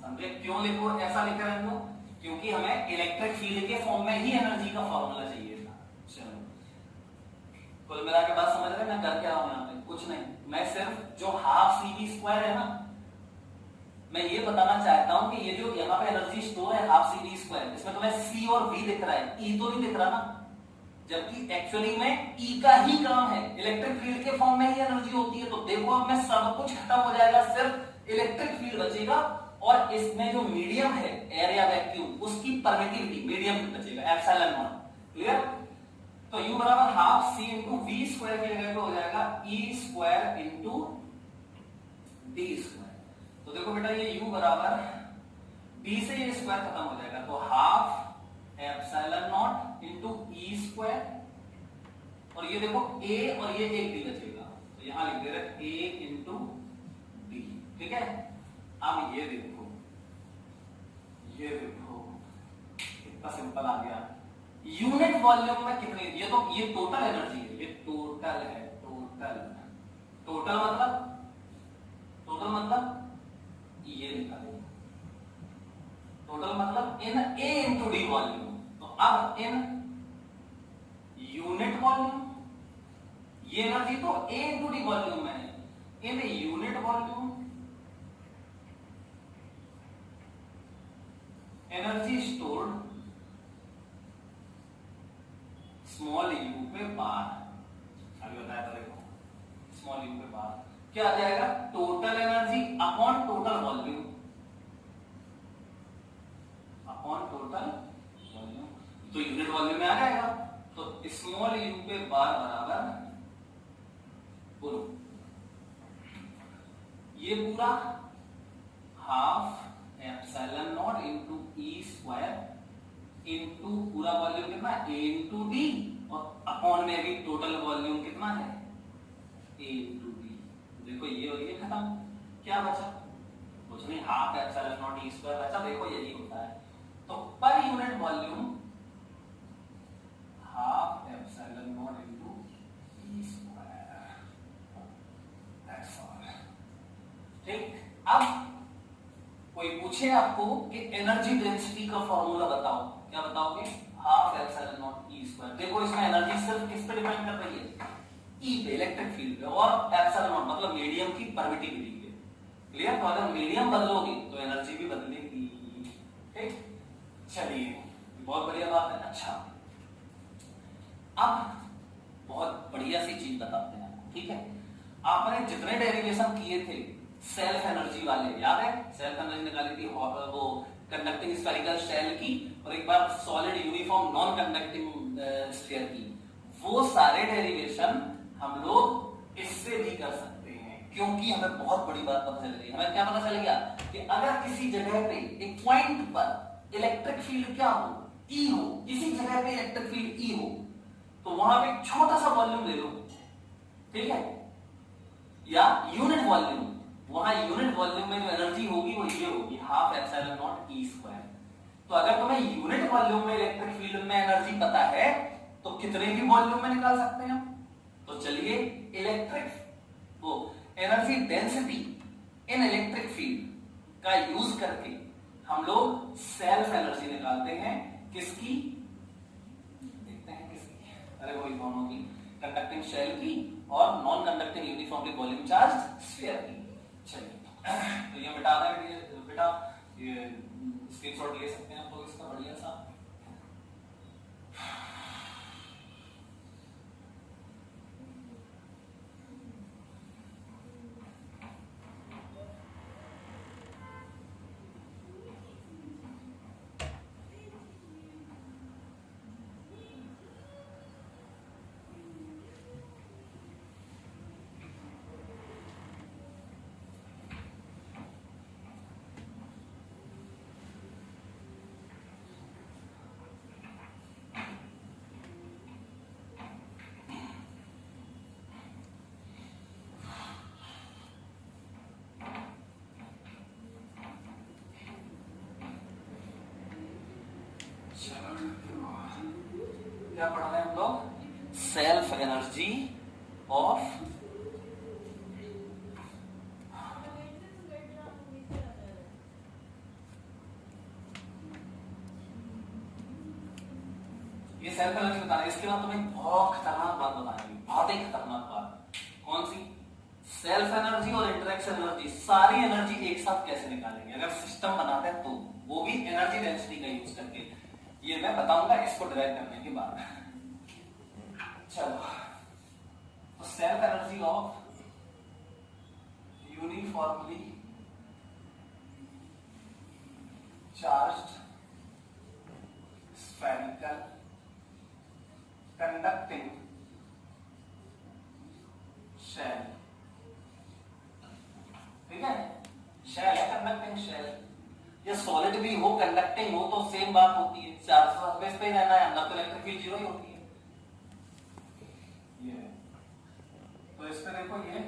समझे? क्यों लिखो ऐसा लिख रहे हो? क्योंकि हमें इलेक्ट्रिक फील्ड के फॉर्म में ही एनर्जी का फॉर्मूला चाहिए था। चलो, कुल मिला के बात समझ रहे हैं मैं कर क्या रहा हूं यहाँ पे? कुछ नहीं, मैं सिर्फ जो हाफ सी वी स्क्वायर है ना, मैं ये बताना चाहता हूं कि ये जो यहाँ पे एनर्जी स्टोर है हाफ सी वी स्क्वायर, इसमें तुम्हें सी और वी दिख रहा है, ई तो नहीं दिख रहा ना, जबकि एक्चुअली में ई का ही काम है, इलेक्ट्रिक फील्ड के फॉर्म में ही एनर्जी होती है। तो देखो अब में सब कुछ खत्म हो जाएगा, सिर्फ इलेक्ट्रिक फील्ड बचेगा और इसमें जो मीडियम है एयर या वैक्यूम, उसकी परमिटिविटी मीडियम बचेगा, एप्सिलॉन नॉट, क्लियर? तो U बराबर half C into V square की जगह पे हो जाएगा E square into D square. तो देखो बेटा ये U बराबर D से ये स्क्वायर खत्म हो जाएगा, तो half epsilon not into E square, और ये देखो A और ये एक D बचेगा, तो यहां लिख दे रहे A इंटू D, ठीक है? अब ये देखो कितना सिंपल आ गया। यूनिट वॉल्यूम में कितनी, ये टोटल एनर्जी है, ये टोटल है, टोटल मतलब ये लिखा है, टोटल मतलब इन A इंटू डी वॉल्यूम। तो अब इन यूनिट यूनिट वॉल्यूम, ये एनर्जी तो A इंटू डी वॉल्यूम में है, in unit volume energy stored small u पे बार, अभी बताया था देखो, स्मॉल यू पे बार क्या आ जाएगा, total energy upon total volume, upon total volume, तो यूनिट वॉल्यूम में आ जाएगा, तो स्मॉल यू पे बार बराबर, बोलो ये पूरा half epsilon naught into E square into पूरा वॉल्यूम कितना ए इंटू डी, और अपॉन में भी टोटल वॉल्यूम कितना है ए इंटू डी। देखो ये और ये खत्म, क्या बचा, कुछ नहीं, half epsilon naught E square बचा, देखो यही होता है। तो पर unit volume half epsilon naught into E square, that's all. ठीक, अब कोई पूछे आपको कि एनर्जी डेंसिटी का फॉर्मूला बताओ, क्या बताओगे, half epsilon naught E square. देखो इसमें एनर्जी सिर्फ किस पे डिपेंड कर रही है, ई पे, इलेक्ट्रिक फील्ड पे, और एप्सिलॉन नॉट मतलब मीडियम की परमिटिविटी पे, क्लियर। तो अगर मीडियम बदलोगे तो एनर्जी भी बदलेगी। ठीक, चलिए बहुत बढ़िया बात है। अच्छा, अब बहुत बढ़िया सी चीज बताते हैं आपको, ठीक है। आपने जितने डेरिवेशन किए थे सेल्फ एनर्जी वाले, याद है, सेल्फ एनर्जी निकाली थी वो कंडक्टिंग स्फेरिकल शेल की, और एक बार solid uniform non conducting sphere की, वो सारे डेरिवेशन हम लोग इससे भी कर सकते हैं, क्योंकि हमें बहुत बड़ी बात पता चल गई। हमें क्या पता चल गया कि अगर किसी जगह पे एक पॉइंट पर इलेक्ट्रिक फील्ड क्या हो, ई हो, किसी जगह पे इलेक्ट्रिक फील्ड ई हो, तो वहां पे छोटा सा वॉल्यूम ले लो, ठीक है, या यूनिट वॉल्यूम, वहां यूनिट वॉल्यूम में जो एनर्जी होगी वो ये होगी, half epsilon naught E square. तो अगर तुम्हें यूनिट वॉल्यूम में इलेक्ट्रिक फील्ड में एनर्जी पता है तो कितने भी वॉल्यूम में निकाल सकते हैं हम। तो चलिए इलेक्ट्रिक वो energy density in electric field का यूज करके हम लोग सेल्फ एनर्जी निकालते हैं, किसकी, देखते हैं किसकी, अरे वही दोनों की, कंडक्टिंग शेल की और non conducting uniformly volume charge sphere की। चलिए तो ये मिटा दें बेटा, ये स्क्रीनशॉट ले सकते हैं आप लोग इसका बढ़िया सा। क्या पढ़ रहे हैं हम लोग, सेल्फ एनर्जी ऑफ ये सेल्फ एनर्जी बताना। इसके बाद तुम्हें बहुत खतरनाक बात बताएंगे, बहुत ही खतरनाक बात। कौन सी, सेल्फ एनर्जी और इंटरेक्शन एनर्जी, सारी एनर्जी एक साथ कैसे निकालेंगे अगर सिस्टम बनाते हैं, तो वो भी एनर्जी डेंसिटी का यूज करके, ये मैं बताऊंगा इसको डिराइव करने के बाद। चलो, तो self energy of uniformly charged spherical conducting shell, ठीक है, शेल है कंडक्टिंग शेल, या सॉलिड भी हो कंडक्टिंग हो तो सेम बात होती है, चार्ज सरफेस पे ही रहना है, अंदर तो इलेक्ट्रिक फील्ड जीरो ही होती है। ये तो इस पे देखो, ये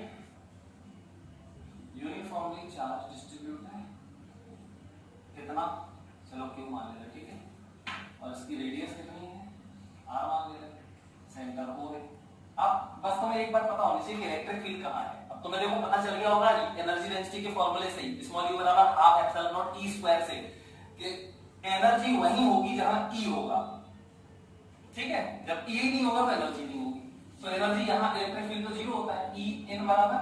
यूनिफॉर्मली चार्ज डिस्ट्रीब्यूट है कितना, चलो क्यू मान लेते, ठीक है, और इसकी रेडियस कितनी है, आर मान लेते, सेंटर ओ है। अब बस तुम्हें एक बात पता होनी चाहिए कि इलेक्ट्रिक फील्ड कहाँ है। अब तुम्हें देखो पता चल गया होगा एनर्जी डेंसिटी के फॉर्मूले से ही, स्मॉल यू बराबर half epsilon naught E square से, कि एनर्जी वहीं होगी जहां ई होगा, ठीक है, जब E नहीं होगा तो एनर्जी नहीं होगी। तो एनर्जी यहाँ इलेक्ट्रिक फील्ड तो जीरो होता है, E n बराबर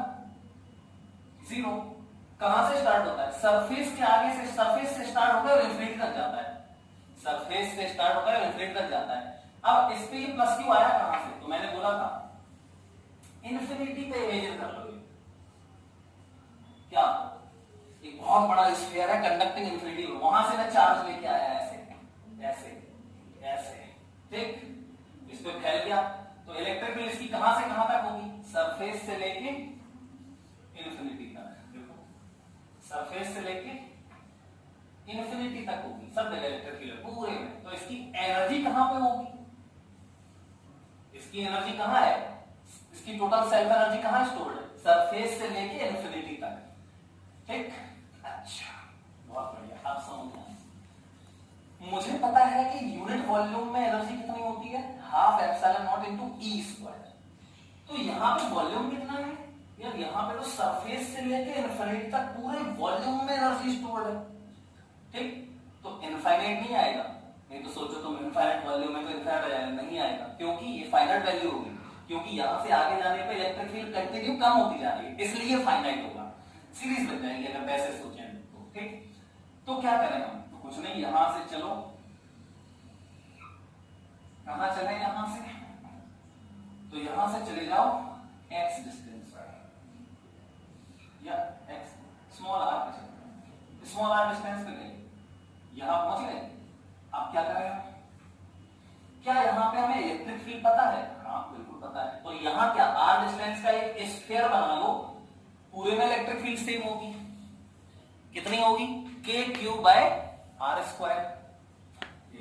जीरो। कहां से स्टार्ट होता है? सरफेस के आगे से, सरफेस से स्टार्ट होता है और इंफिनिटी तक जाता है। सरफेस से स्टार्ट होता है और इंफिनिटी तक जाता है। अब इस पे ये प्लस क्यों आया कहां से? तो मैंने बोला था इंफिनिटी पे इमेजिन कर लो, क्या एक बहुत बड़ा स्फीयर है कंडक्टिंग इंफिनिटी, वहां से मैं चार्ज लेके आया ऐसे ऐसे ऐसे, ठीक, इस पे फैल गया। तो इलेक्ट्रिक फील्ड इसकी कहां से कहां तक होगी? सरफेस से लेके इंफिनिटी तक। देखो सरफेस से लेके इंफिनिटी तक होगी सब जगह इलेक्ट्रिक फील्ड पूरे में। तो इसकी एनर्जी कहां पे होगी? इसकी एनर्जी कहां है? इसकी टोटल सेल्फ एनर्जी कहां स्टोर्ड है? सरफेस से लेके इंफिनिटी तक, ठीक। अच्छा बहुत बढ़िया, आप समझ गए। मुझे पता है कि यूनिट वॉल्यूम में एनर्जी कितनी होती है? Half epsilon naught into E square. तो यहाँ पे वॉल्यूम कितना है यार? यहाँ पे तो सरफेस से लेके इनफिनिटी तक पूरे वॉल्यूम में एनर्जी स्टोर्ड है, ठीक। तो इनफाइनाइट नहीं आएगा, नहीं तो सोचो तुम इनफाइनाइट वॉल्यूम में तो इनफाइनाइट आ जाएगा, नहीं आएगा क्योंकि ये फाइनाइट वैल्यू होगी, क्योंकि यहाँ से आगे जाने पे इलेक्ट्रिक फील्ड कंटिन्यू कम होती जा रही है, इसलिए फाइनाइट होगा, सीरीज बन जाएगी अगर वैसे सोचें तो, ठीक। तो क्या करें हम? तो कुछ नहीं, यहां से चलो, कहां चले? यहां से, तो यहां से चले जाओ x डिस्टेंस या x स्मॉल r पे चलते, स्मॉल r डिस्टेंस पे गए, यहां पहुंच गए। अब क्या करें? क्या यहां पे हमें इलेक्ट्रिक फील्ड पता है? हाँ बिल्कुल पता है। तो यहां क्या r डिस्टेंस का एक स्फीयर बना लो, पूरे में इलेक्ट्रिक फील्ड सेम होगी, कितनी होगी? k cube by r square.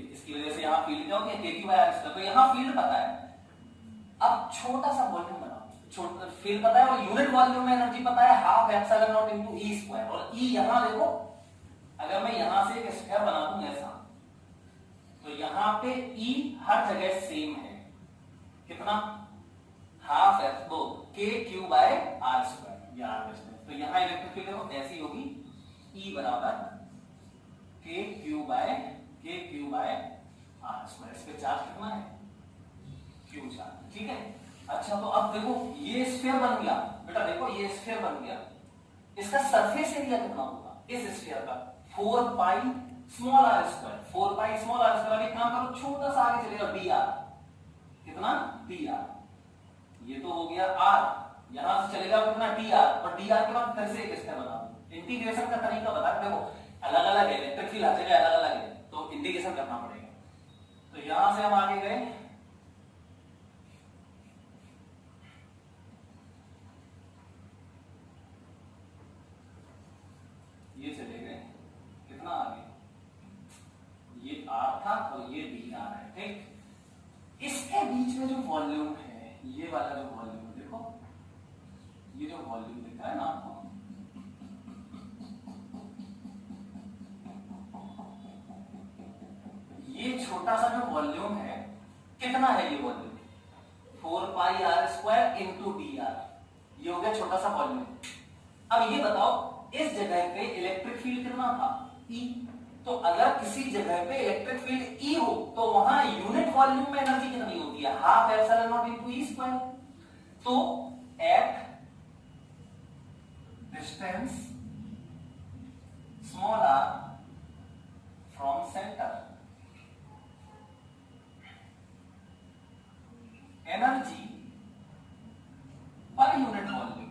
इसकी वजह से यहां फील्ड क्या होगी? k cube by r square. तो यहां फील्ड पता है। अब छोटा सा वॉल्यूम बनाओ, छोटा फील्ड पता है और यूनिट वॉल्यूम में एनर्जी पता है, half epsilon naught into E square. और ई यहां देखो, अगर मैं यहां से एक स्फीयर बना दूं ऐसा, तो यहां पे ई हर जगह सेम है, कितना? हाफ एफ दो k cube by r square, ये r डिस्टेंस। तो यहां इलेक्ट्रिक फील्ड देखो ऐसी होगी, E बराबर k cube by r square. इस पे चार्ज कितना है? q चार्ज, ठीक है। अच्छा तो अब देखो ये स्फीयर बन गया बेटा, देखो ये स्फीयर बन गया, इसका सरफेस एरिया कितना होगा इस स्फीयर का? 4 pi small r square, 4 pi small r square. एक काम करो, छोटा सा आगे चलेगा dr, कितना? dr, ये तो हो गया r, यहां से चलेगा कितना? dr, और dr के बाद फिर से एक स्फीयर बना दो। इंटीग्रेशन का तरीका बता, देखो अलग अलग है, इलेक्ट्रिक फील्ड हर जगह अलग अलग है, तो इंटीग्रेशन करना पड़ेगा। तो यहां से हम आगे गए, ये चले गए, कितना आगे? ये r था और ये dr है, ठीक। इसके बीच में जो वॉल्यूम है, ये वाला जो वॉल्यूम देखो, ये जो वॉल्यूम दिख रहा है ना आपको, ये छोटा सा जो वॉल्यूम है, कितना है ये वॉल्यूम? 4 पाई r स्क्वायर इंटू dr, ये हो गया छोटा सा वॉल्यूम। अब ये बताओ इस जगह पे इलेक्ट्रिक फील्ड कितना था? E। तो अगर किसी जगह पे इलेक्ट्रिक फील्ड E हो तो वहां यूनिट वॉल्यूम में एनर्जी कितनी होती है? Half epsilon naught into E square. तो at distance small r from centre, energy per unit volume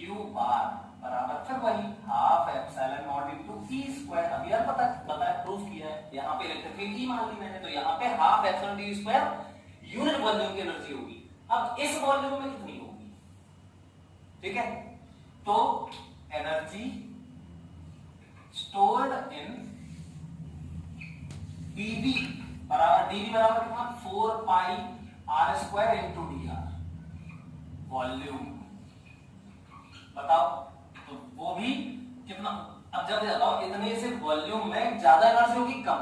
U bar बराबर फिर वही half epsilon naught into E square. अब यार पता है, प्रूफ किया है, यहाँ पे इलेक्ट्रिक फील्ड E मान ली मैंने, तो यहाँ पे half epsilon E square unit volume की एनर्जी होगी। अब इस वॉल्यूम में कितनी होगी? ठीक है, तो एनर्जी स्टोर्ड इन dB बराबर कितना? 4 पाई r square into dr, volume बताओ। तो वो भी कितना? अब जब बताओ इतने से वॉल्यूम में ज्यादा एनर्जी होगी कम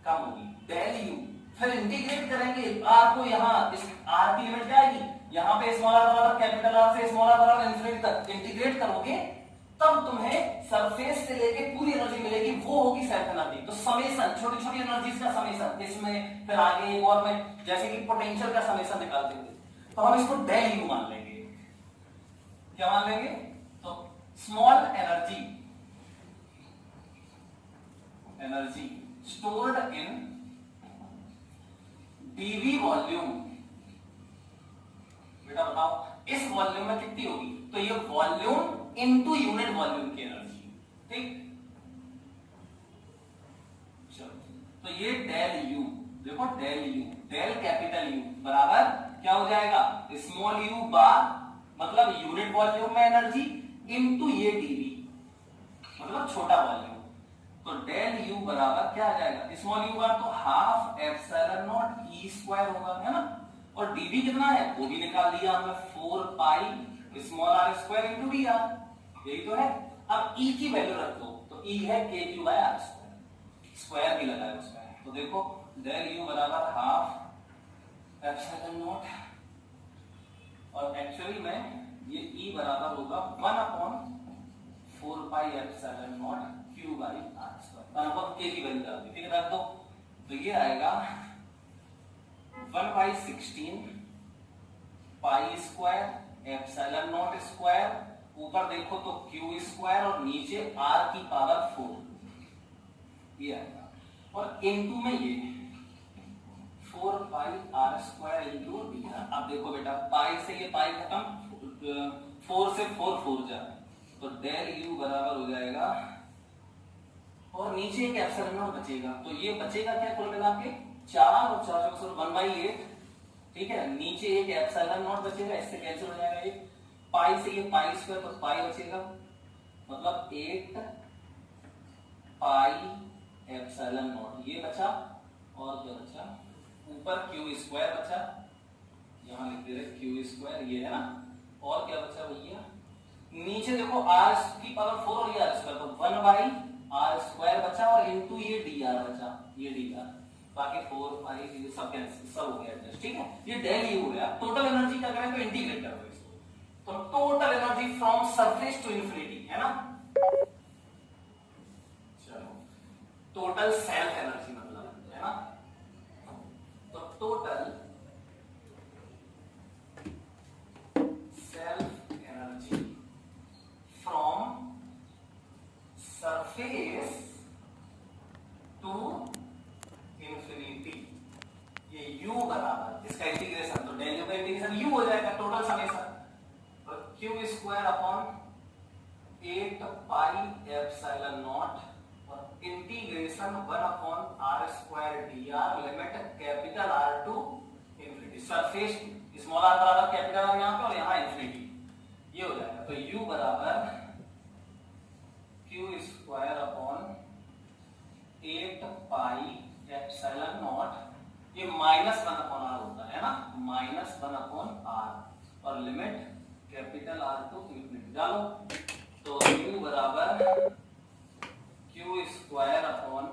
होगी, डेल यू। फिर इंटीग्रेट करेंगे r को, यहां इस r की लिमिट क्या आएगी? यहां पे स्मॉल r बराबर कैपिटल R से स्मॉल r बराबर इंफिनिटी तक इंटीग्रेट करोगे, तब तुम्हें सरफेस से लेके पूरी एनर्जी मिलेगी वो होगी सेल्फ एनर्जी। तो समेशन, छोटी छोटी एनर्जीज का समेशन, इसमें फिर आगे एक और में जैसे कि पोटेंशियल का समेशन निकालते थे, तो हम इसको डेल यू मान लेंगे। क्या मान लेंगे? तो small energy stored in DV volume. बेटा बताओ इस वॉल्यूम में कितनी होगी? तो ये वॉल्यूम इनटू यूनिट वॉल्यूम की एनर्जी, ठीक। चलो, तो ये डेल यू, देखो del U, del capital U बराबर क्या हो जाएगा? स्मॉल यू बार मतलब यूनिट वॉल्यूम में एनर्जी इनटू ये डीवी मतलब छोटा वॉल्यूम। तो डेल यू बराबर क्या आ जाएगा? स्मॉल यू बार तो half epsilon naught E square होगा, है ना। और डीवी कितना है वो भी निकाल दिया हमने, 4 pi small R square into D R, यही तो है। अब ई की वैल्यू रख दो, तो ई है K Q by R square, square भी लगाया उसमें। तो देखो डेल यू बराबर हाफ एप्सिलॉन नॉट, और एक्चुअली में ये ई बराबर होगा 1/4 pi epsilon naught Q by R square, 1/k की वैल्यू डाल दी, ठीक है, रख दो। तो ये आएगा 1/16 pi square epsilon not square, ऊपर देखो तो क्यू स्क्वायर और नीचे आर की पावर 4, ये आएगा। और इनटू में ये 4 pi R square into D R. अब देखो बेटा पाई से ये पाई खत्म, 4 से 4 जाए, तो डेल यू बराबर हो जाएगा, और नीचे एक एप्सिलॉन नॉट बचेगा, तो ये बचेगा क्या कुल मिला के 4 और 4 4 1/8, ठीक है। नीचे एक एप्सिलॉन नॉट बचेगा, इससे कैंसिल हो जाएगा एक पाई से ये पाई स्क्वायर, तो पाई बचेगा, मतलब 8 पाई एप्सिलॉन नॉट ये बचा, और क्या बचा? ऊपर क्यू स्क्वायर बचा, यहां लिख दे रहे क्यू स्क्वायर, ये है ना। और क्या बचा भैया? नीचे देखो आर की पावर 4 और ये आर स्क्वायर, तो 1/r स्क्वायर बचा, और इनटू ये dr बचा, ये dr, बाकी 4 पाई ये सब कैंसिल, सब हो गया एडजस्ट, ठीक है। ये डेल यू हो गया। टोटल एनर्जी का करें तो इंटीग्रेट कर दो इसको, तो total energy from surface to infinity, है ना। चलो, टोटल सेल्फ एनर्जी मतलब, है ना। तो total self energy from surface to infinity, ये u बराबर इसका इंटीग्रेशन, तो डेल यू का इंटीग्रेशन u हो जाएगा, टोटल समेशन, तो Q square upon 8 pi epsilon naught, और integration 1/r square dr, limit capital R to infinity, surface small r बराबर कैपिटल R यहां पे, और यहां इंफिनिटी, ये हो जाएगा। तो u बराबर Q square upon 8 pi epsilon naught, ये -1/r होता है ना, -1/r, और limit capital R to infinity डालो, तो u बराबर Q square upon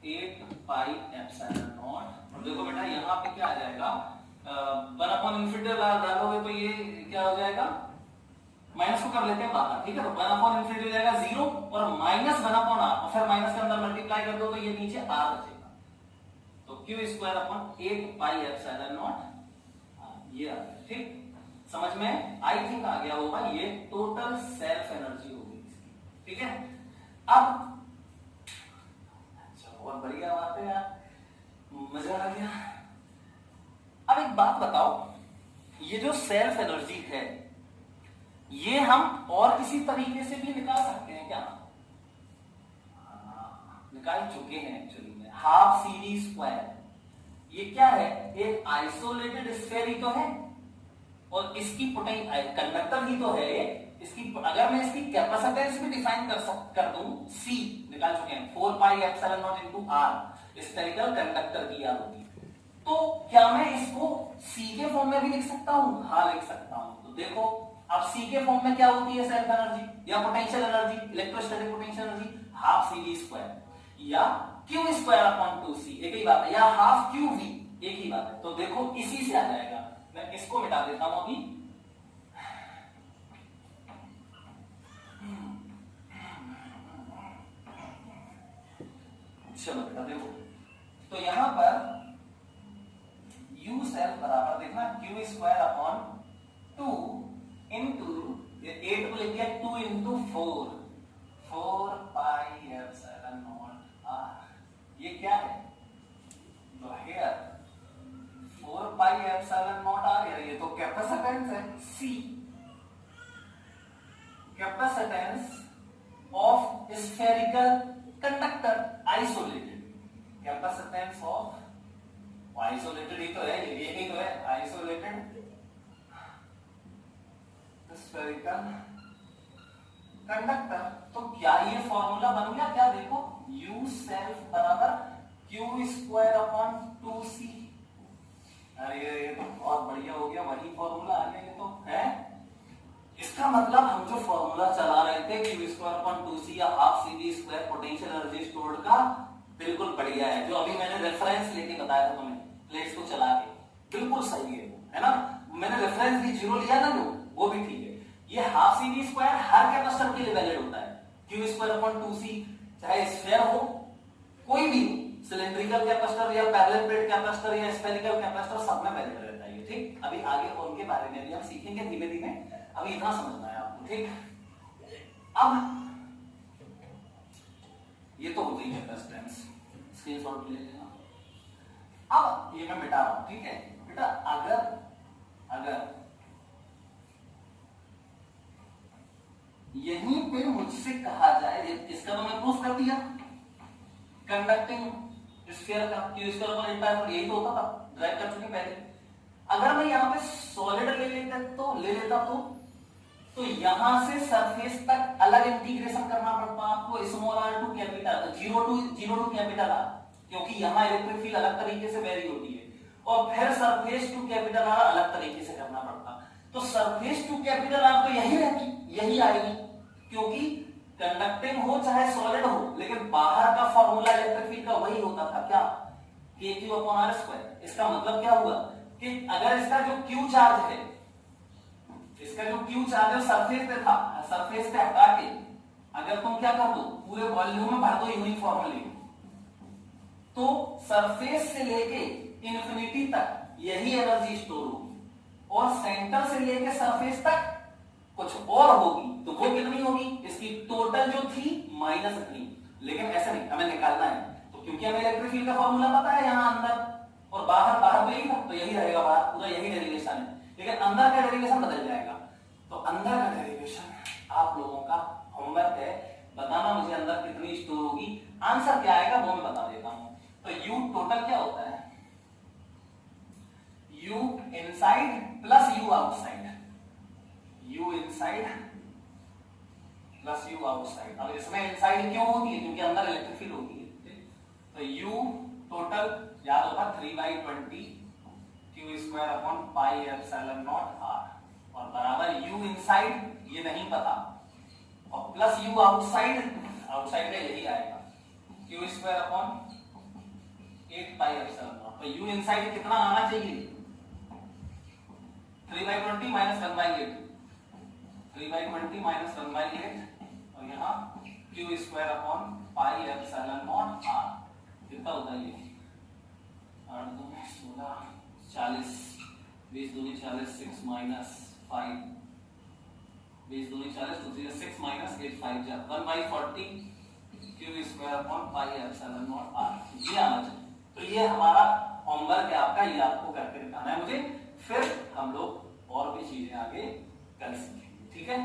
8 pi epsilon naught, और देखो बेटा यहाँ पे क्या आ जाएगा, 1/इंफिनिटी डालोगे तो ये क्या हो जाएगा, माइनस को कर लेते हैं बाहर, ठीक है। तो 1/इंफिनिटी हो जाएगा 0, और -1/r, और फिर माइनस के अंदर मल्टीप्लाई कर दो तो ये नीचे r बचेगा, तो Q square upon 8 pi epsilon naught, ये आ गया, ठीक। समझ में आई थिंक आ गया होगा, ये टोटल सेल्फ एनर्जी होगी, ठीक है। अब अच्छा, बहुत बढ़िया बात है यार, मजा आ गया। अब एक बात बताओ, ये जो सेल्फ एनर्जी है ये हम और किसी तरीके से भी निकाल सकते हैं क्या? निकाल चुके हैं एक्चुअली में, हाफ सी डी स्क्वायर, ये क्या है? एक आइसोलेटेड स्फीयर ही तो है, और इसकी कंडक्टर ही तो है इसकी। अगर मैं इसकी कैपेसिटेंस भी डिफाइन कर दूं, सी निकाल चुके हैं, 4 pi epsilon naught into R spherical conductor की याद होगी, तो क्या मैं इसको सी के फॉर्म में भी लिख सकता हूं? हाँ लिख सकता हूं। तो देखो अब सी के फॉर्म में क्या होती है सेल्फ एनर्जी या potential energy, electrostatic potential energy, half C V square या क्यू स्क्वायर अपॉन 2c, एक ही बात है, या हाफ क्यू वी, एक ही बात है। तो देखो इसी से आ जाएगा, मैं इसको मिटा देता हूं अभी, चलो बेटा देखो, तो यहां पर u सेल्फ बराबर देखना q स्क्वायर अपॉन 2 इंटू 8 को लिख दिया 2 into 4 pi epsilon naught r। ये क्या है? तो here 4 pi epsilon naught r, ये तो कैपेसिटेंस है c, capacitance of spherical conductor isolated, capacitance of isolated ही तो है, ये नहीं तो है आइसोलेटेड स्फेरिकल कंडक्टर। तो क्या ये फॉर्मूला बन गया? क्या देखो, u सेल्फ बराबर q स्क्वायर अपॉन 2c। अरे ये तो बहुत बढ़िया हो गया, वही फॉर्मूला आ गया ये तो है। इसका मतलब हम जो फॉर्मूला चला रहे थे q स्क्वायर अपॉन 2c या half cv square potential energy stored का, बिल्कुल बढ़िया है। जो अभी मैंने रेफरेंस लेके बताया था तुम्हें प्लेट्स को चला के, बिल्कुल सही है ना। मैंने रेफरेंस भी 0 लिया ना, जो वो भी ठीक है। ये हाफ cv स्क्वायर हर कैपेसिटर के लिए वैलिड होता है। q स्क्वायर अपॉन 2c चाहे स्फीयर हो, कोई भी सिलिंड्रिकल कैपेसिटर या पैरेलल प्लेट कैपेसिटर या स्फेरिकल कैपेसिटर, सब में वैलिड रहता है ये, ठीक। अभी आगे उनके बारे में भी हम सीखेंगे धीमे धीमे, अभी इतना समझना है आपको, ठीक। अब ये तो होती है कैपेसिटेंस, स्क्रीनशॉट ले लेना। अब ये मैं मिटा रहा हूं, ठीक है बेटा। अगर यहीं पे मुझसे कहा जाए, इसका तो मैं प्रूफ कर दिया, कंडक्टिंग स्फीयर का q स्क्वायर अपॉन 8 पाई, यही तो होता था, ड्राइव कर चुके पहले। अगर मैं यहाँ पे सॉलिड ले लेता तो यहां से सरफेस तक अलग इंटीग्रेशन करना पड़ता आपको, small r to capital, 0 to capital r, क्योंकि यहां इलेक्ट्रिक फील्ड अलग तरीके से वेरी होती है, और फिर सरफेस टू कैपिटल r अलग तरीके से करना पड़ता। तो सरफेस टू कैपिटल r तो यही रहती, यही आएगी, क्योंकि कंडक्टिंग हो चाहे सॉलिड हो, लेकिन बाहर का फॉर्मूला इलेक्ट्रिक फील्ड का वही होता था, क्या? kq upon r square. इसका मतलब क्या हुआ कि अगर इसका जो q चार्ज है, इसका जो q चार्ज है सरफेस पे था, सरफेस पे हटा के अगर तुम क्या कर दो, पूरे वॉल्यूम में भर दो यूनिफॉर्मली, तो सरफेस से लेके इंफिनिटी तक यही एनर्जी स्टोर होगी, और सेंटर से लेके सरफेस तक कुछ और होगी। तो वो कितनी होगी? इसकी टोटल जो थी माइनस इतनी। लेकिन ऐसा नहीं, हमें निकालना है, तो क्योंकि हमें इलेक्ट्रिक फील्ड का फॉर्मूला पता है यहां अंदर और बाहर, बाहर तो यही था, तो यही रहेगा, बाहर पूरा यही डेरिवेशन है, लेकिन अंदर का डेरिवेशन बदल जाएगा। तो अंदर का डेरिवेशन आप लोगों का होमवर्क है, बताना मुझे अंदर कितनी स्टोर होगी। आंसर क्या आएगा वो मैं बता देता हूं। तो u टोटल क्या होता है? u inside plus u outside, u inside plus u outside. अब इसमें इनसाइड क्यों होती है? क्योंकि अंदर इलेक्ट्रिक फील्ड होती है। तो u टोटल याद होगा 3/20 q square upon pi epsilon naught r, और बराबर u इनसाइड ये नहीं पता, और प्लस u आउटसाइड, आउटसाइड का यही आएगा q square upon 8 pi epsilon not. तो u इनसाइड कितना आना चाहिए? 3/20 माइनस 1/8, 3/20 माइनस 1/8, और यहाँ q square upon pi epsilon naught r कितना होता है? ये 8 2 16 40, 20 2 40, 6 माइनस 5, 20 2 40, 2 3 6 माइनस 8 5 जा 1/40 q square upon pi epsilon naught r, ये आना चाहिए। तो ये हमारा होमवर्क है आपका, ये आपको